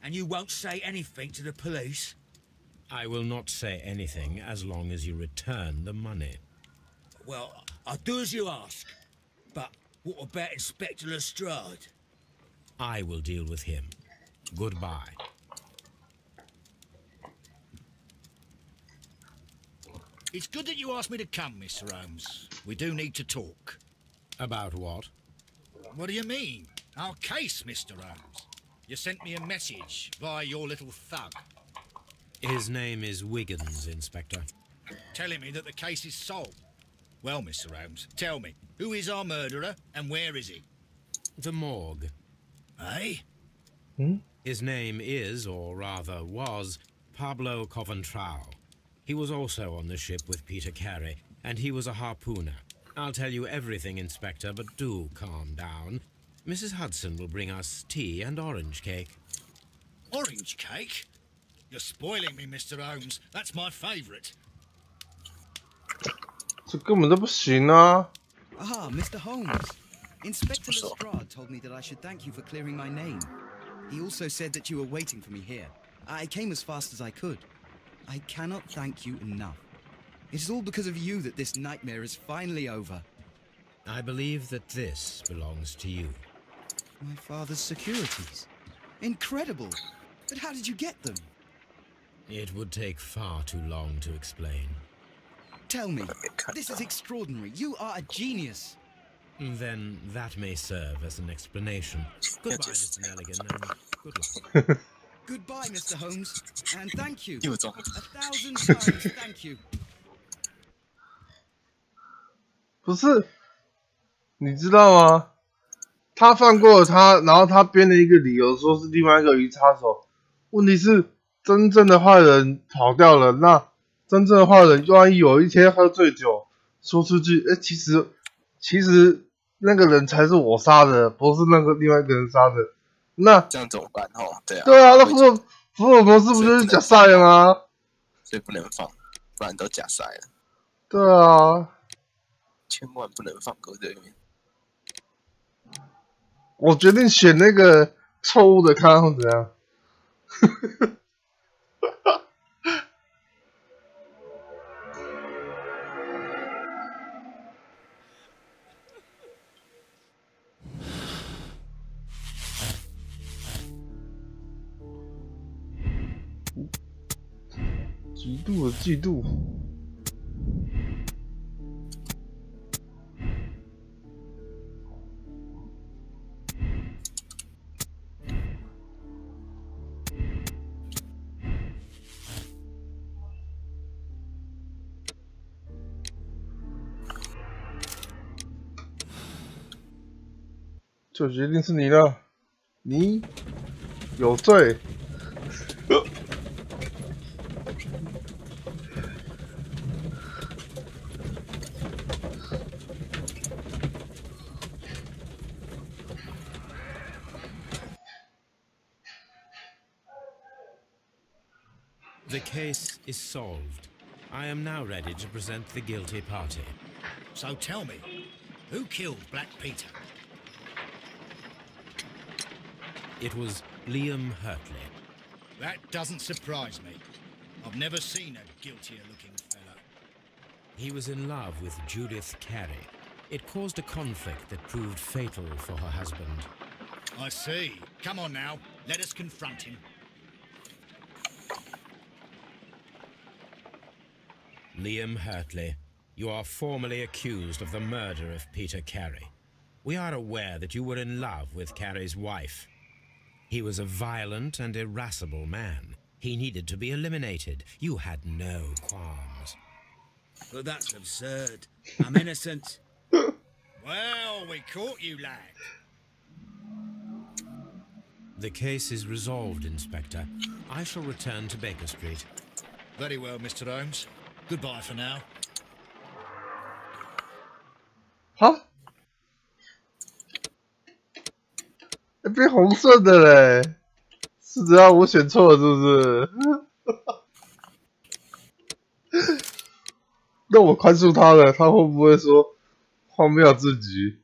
And you won't say anything to the police? I will not say anything as long as you return the money. Well, I'll do as you ask. But what about Inspector Lestrade? I will deal with him. Goodbye. It's good that you asked me to come, Mr. Holmes. We do need to talk. About what? What do you mean? Our case, Mr. Holmes. You sent me a message via your little thug. His name is Wiggins, Inspector. Telling me that the case is solved. Well, Mr. Holmes, tell me, who is our murderer and where is he? The morgue. Eh? His name is, or rather was, Pablo Coventral. He was also on the ship with Peter Carey, and he was a harpooner. I'll tell you everything, Inspector, but do calm down. Mrs. Hudson will bring us tea and orange cake. Orange cake? You're spoiling me, Mr. Holmes. That's my favourite. 这根本都不行啊！ Ah, Mr. Holmes. Inspector Lestrade told me that I should thank you for clearing my name. He also said that you were waiting for me here. I came as fast as I could. I cannot thank you enough. It is all because of you that this nightmare is finally over. I believe that this belongs to you. My father's securities. Incredible. But how did you get them? It would take far too long to explain. Tell me. This is extraordinary. You are a genius. Then that may serve as an explanation. Goodbye, Mr. Nelligan, and good luck. Goodbye, Mr. Holmes. And thank you. 1,000 times thank you. 不是，你知道吗？他放过了他，然后他编了一个理由，说是另外一个鱼叉手。问题是，真正的坏人跑掉了，那真正的坏人万一有一天喝醉酒说出去，其实那个人才是我杀的，不是那个另外一个人杀的。那这样怎么办？对啊。对啊，那福尔摩斯不就是假赛了吗？所以不能放，不然都假赛了。对啊。 千万不能放歌对面。我决定选那个错误的，看看怎样。极度的嫉妒。 就决定是你了，你有罪。The case is solved. I am now ready to present the guilty party. So tell me, who killed Black Peter? It was Liam Hurtley. That doesn't surprise me. I've never seen a guiltier-looking fella. He was in love with Judith Carey. It caused a conflict that proved fatal for her husband. I see. Come on now, let us confront him. Liam Hurtley, you are formally accused of the murder of Peter Carey. We are aware that you were in love with Carey's wife. He was a violent and irascible man. He needed to be eliminated. You had no qualms. But that's absurd. I'm innocent. Well, we caught you, lad. The case is resolved, Inspector. I shall return to Baker Street. Very well, Mr. Holmes. Goodbye for now. 好，变红色的嘞，是只要我选错了是不是？那我宽恕他了，他会不会说荒谬至极？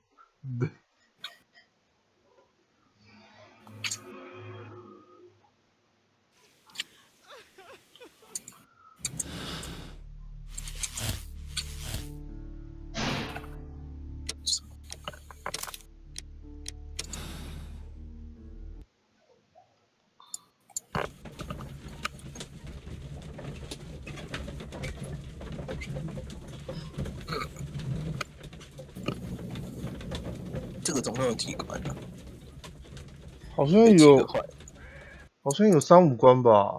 这个总共有几关啊？好像有3、5关吧，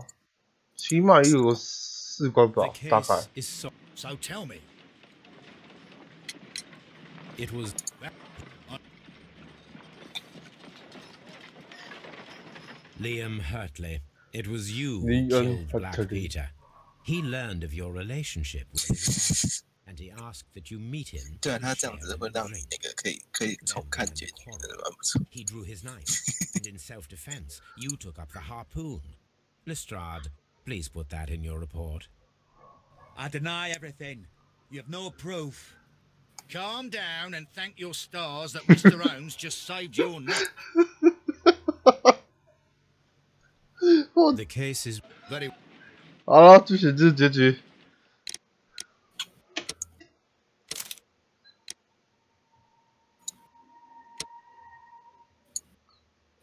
起码也有4关吧，大概。So tell me. It was Liam Hurtley. It was you who Liam killed Black Hurtley. Peter. He learned of your relationship with his wife, and he asked that you meet him. 对啊， and 他这样 share 子 in 会 the 让你 drink. 那个可以重看结局，真的蛮不错。 He drew his knife, and in self-defense, you took up the harpoon. Lestrade, please put that in your report. I deny everything. You have no proof. Calm down and thank your stars that Mr. Holmes just saved your neck. The case is Very 好了，就写这是结局。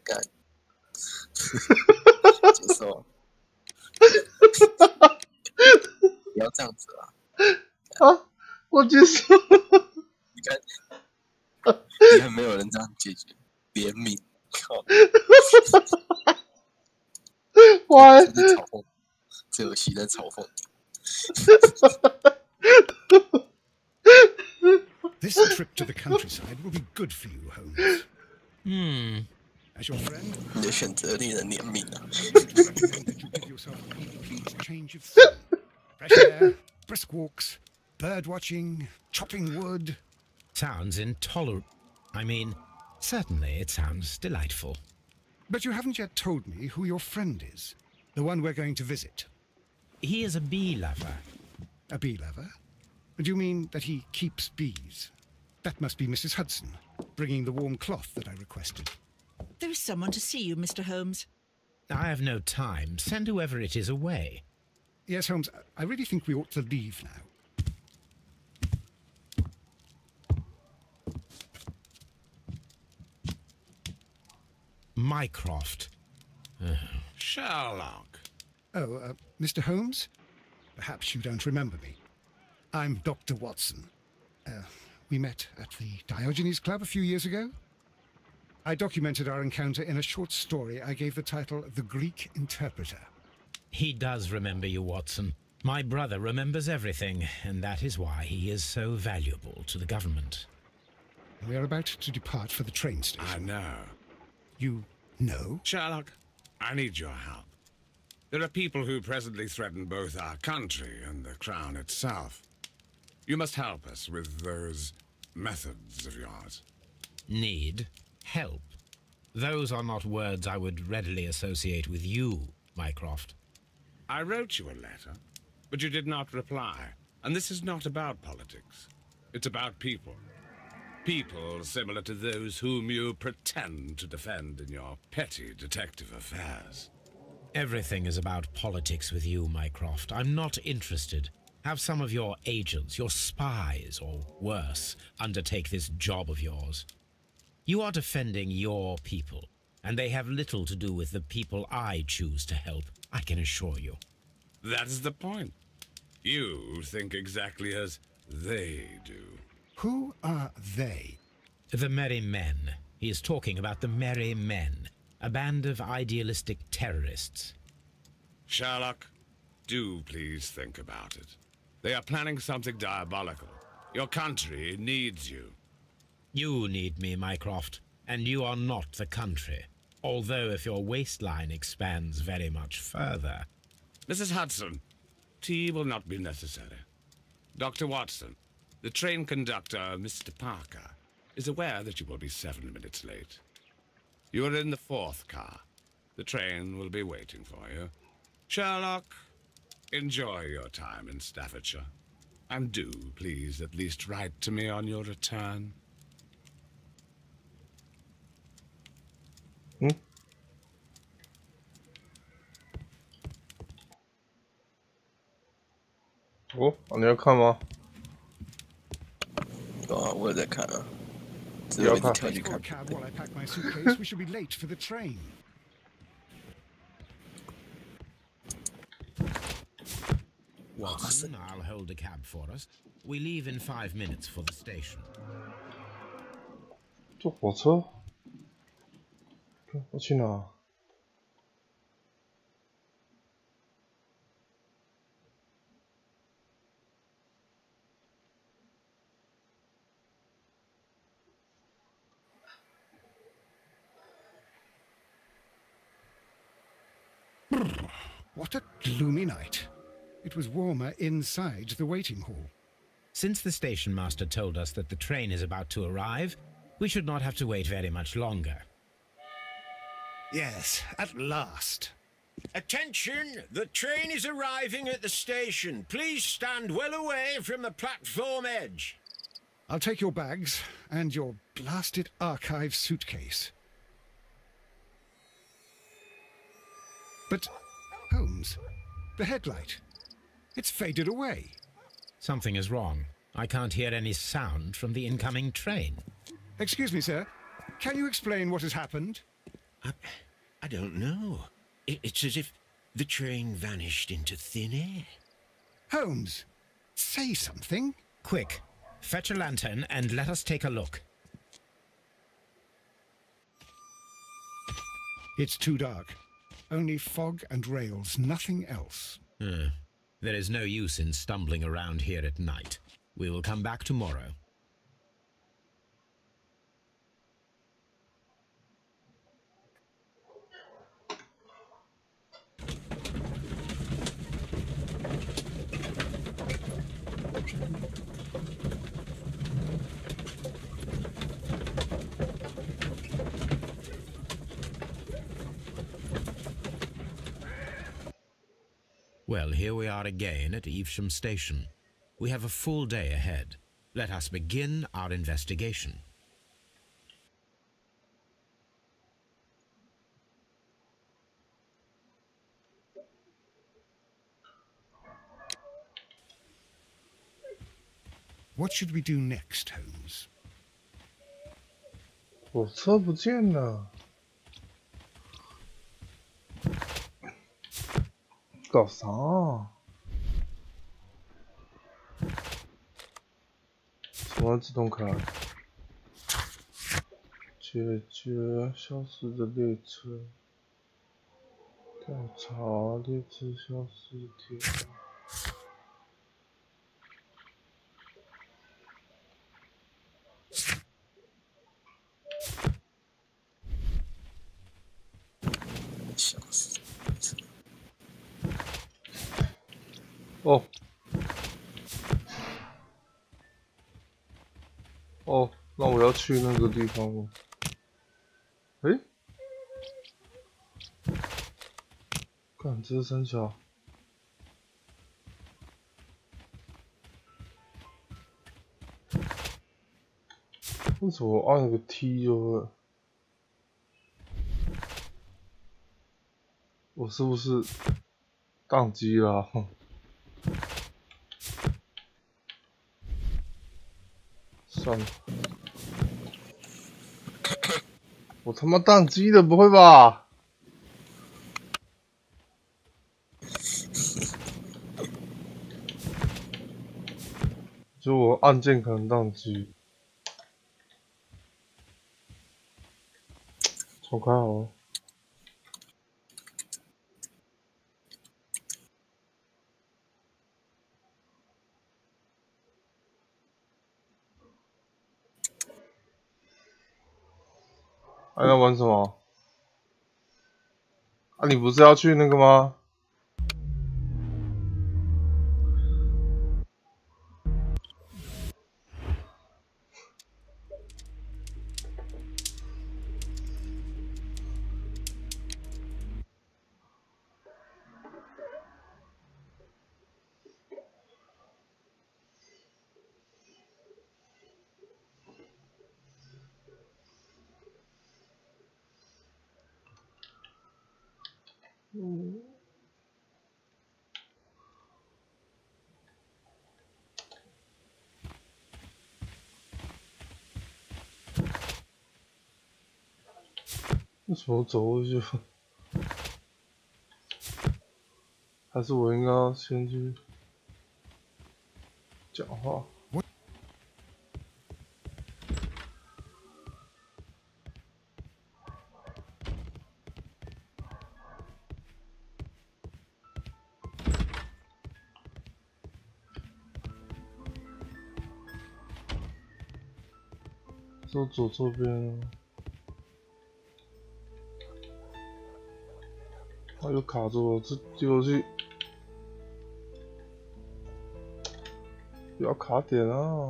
干，接受。不要这样子啊！啊，我接受。你看没有人这样解决，怜悯，靠！哇！这是嘲讽，这游戏在嘲讽。 This trip to the countryside will be good for you, Holmes. As your friend, 你的选择令人怜悯啊！ I recommend that you give yourself a complete change of scene. Fresh air, brisk walks, bird watching, chopping wood. sounds intolerable. I mean, certainly it sounds delightful. But you haven't yet told me who your friend is, the one we're going to visit. He is a bee lover. A bee lover? Do you mean that he keeps bees? That must be Mrs. Hudson, bringing the warm cloth that I requested. There is someone to see you, Mr. Holmes. I have no time. Send whoever it is away. Yes, Holmes, I really think we ought to leave now. Mycroft. Sherlock. Oh, Mr. Holmes? Perhaps you don't remember me. I'm Dr. Watson. We met at the Diogenes Club a few years ago. I documented our encounter in a short story I gave the title The Greek Interpreter. He does remember you, Watson. My brother remembers everything, and that is why he is so valuable to the government. We are about to depart for the train station. I know. You know? Sherlock, I need your help. There are people who presently threaten both our country and the Crown itself. You must help us with those methods of yours. Need? Help? Those are not words I would readily associate with you, Mycroft. I wrote you a letter, but you did not reply. And this is not about politics. It's about people. People similar to those whom you pretend to defend in your petty detective affairs. Everything is about politics with you, Mycroft. I'm not interested. Have some of your agents, your spies, or worse, undertake this job of yours. You are defending your people, and they have little to do with the people I choose to help, I can assure you. That's the point. You think exactly as they do. Who are they? The Merry Men. He is talking about the Merry Men, a band of idealistic terrorists. Sherlock, do please think about it. They are planning something diabolical. Your country needs you. You need me, Mycroft, and you are not the country. Although if your waistline expands very much further. Mrs. Hudson, tea will not be necessary. Dr. Watson, the train conductor, Mr. Parker, is aware that you will be 7 minutes late. You are in the 4th car. The train will be waiting for you. Sherlock, enjoy your time in Staffordshire. And do, please, at least write to me on your return. Oh, 你要看吗？有啊，我有在看啊，只不要看。是我已经跳去 Call a 看。 cab while I pack my suitcase. We shall be late for the train. Watson, I'll hold a cab for us. We leave in 5 minutes for the station. 坐火车？要去哪？ What a gloomy night. It was warmer inside the waiting hall. Since the station master told us that the train is about to arrive, we should not have to wait very much longer. Yes, at last. Attention! The train is arriving at the station. Please stand well away from the platform edge. I'll take your bags and your blasted archive suitcase. But, Holmes, the headlight. It's faded away. Something is wrong. I can't hear any sound from the incoming train. Excuse me, sir. Can you explain what has happened? I don't know. It's as if the train vanished into thin air. Holmes, say something. Quick, fetch a lantern and let us take a look. It's too dark. Only fog and rails, nothing else. There is no use in stumbling around here at night. We will come back tomorrow. Well, here we are again at Evesham Station. We have a full day ahead. Let us begin our investigation. What should we do next, Holmes? 火车不见了，搞啥啊？什么自动开？解决消失的列车，调查列车消失帖。 哦，哦，那我要去那个地方吗？诶，看这是三小，为什么我按了个 T 就会？我是不是宕机了啊？算了，我他妈宕机了，不会吧？就我按键可能宕机，重开好了。 还在玩什么？啊，你不是要去那个吗？为什么走过去？还是我应该要先去讲话？走左这边啊。啊，又卡住了，这游戏不要卡点啊！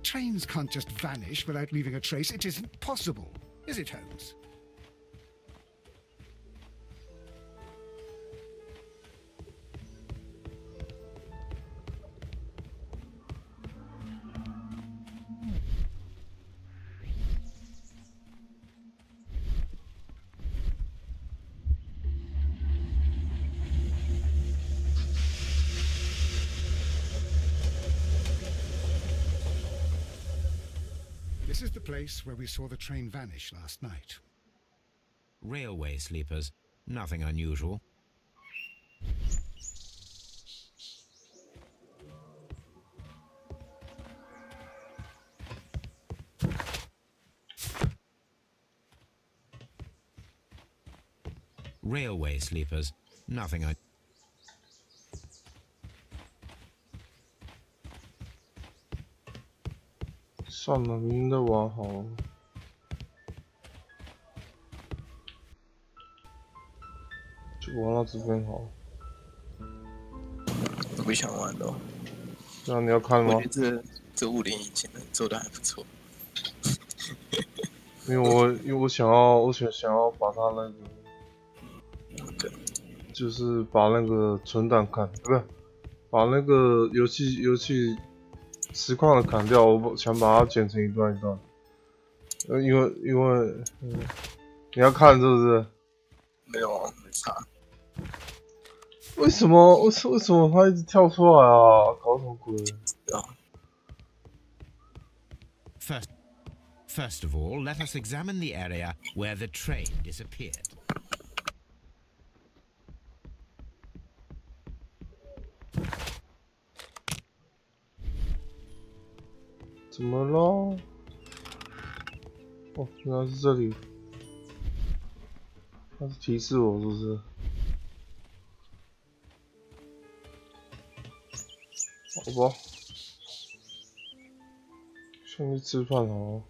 Trains can't just vanish without leaving a trace. It isn't possible, is it, Holmes? This is the place where we saw the train vanish last night. Railway sleepers, nothing unusual. Railway sleepers, nothing unusual. 算了，明天再玩好了。就玩到这边好了。我不想玩了。那你要看吗？我觉得这5连引擎做的还不错。因为我想要把它那个，就是把那个存档砍，不是，把那个游戏实况的砍掉，我想把它剪成一段一段。因为你要看是不是？没有啊，没差。为什么它一直跳出来啊？搞什么鬼？ First of all, let us examine the area where the train disappeared. 怎么了？哦，原来是这里。它是提示我，是不是？好吧，先去吃饭好了。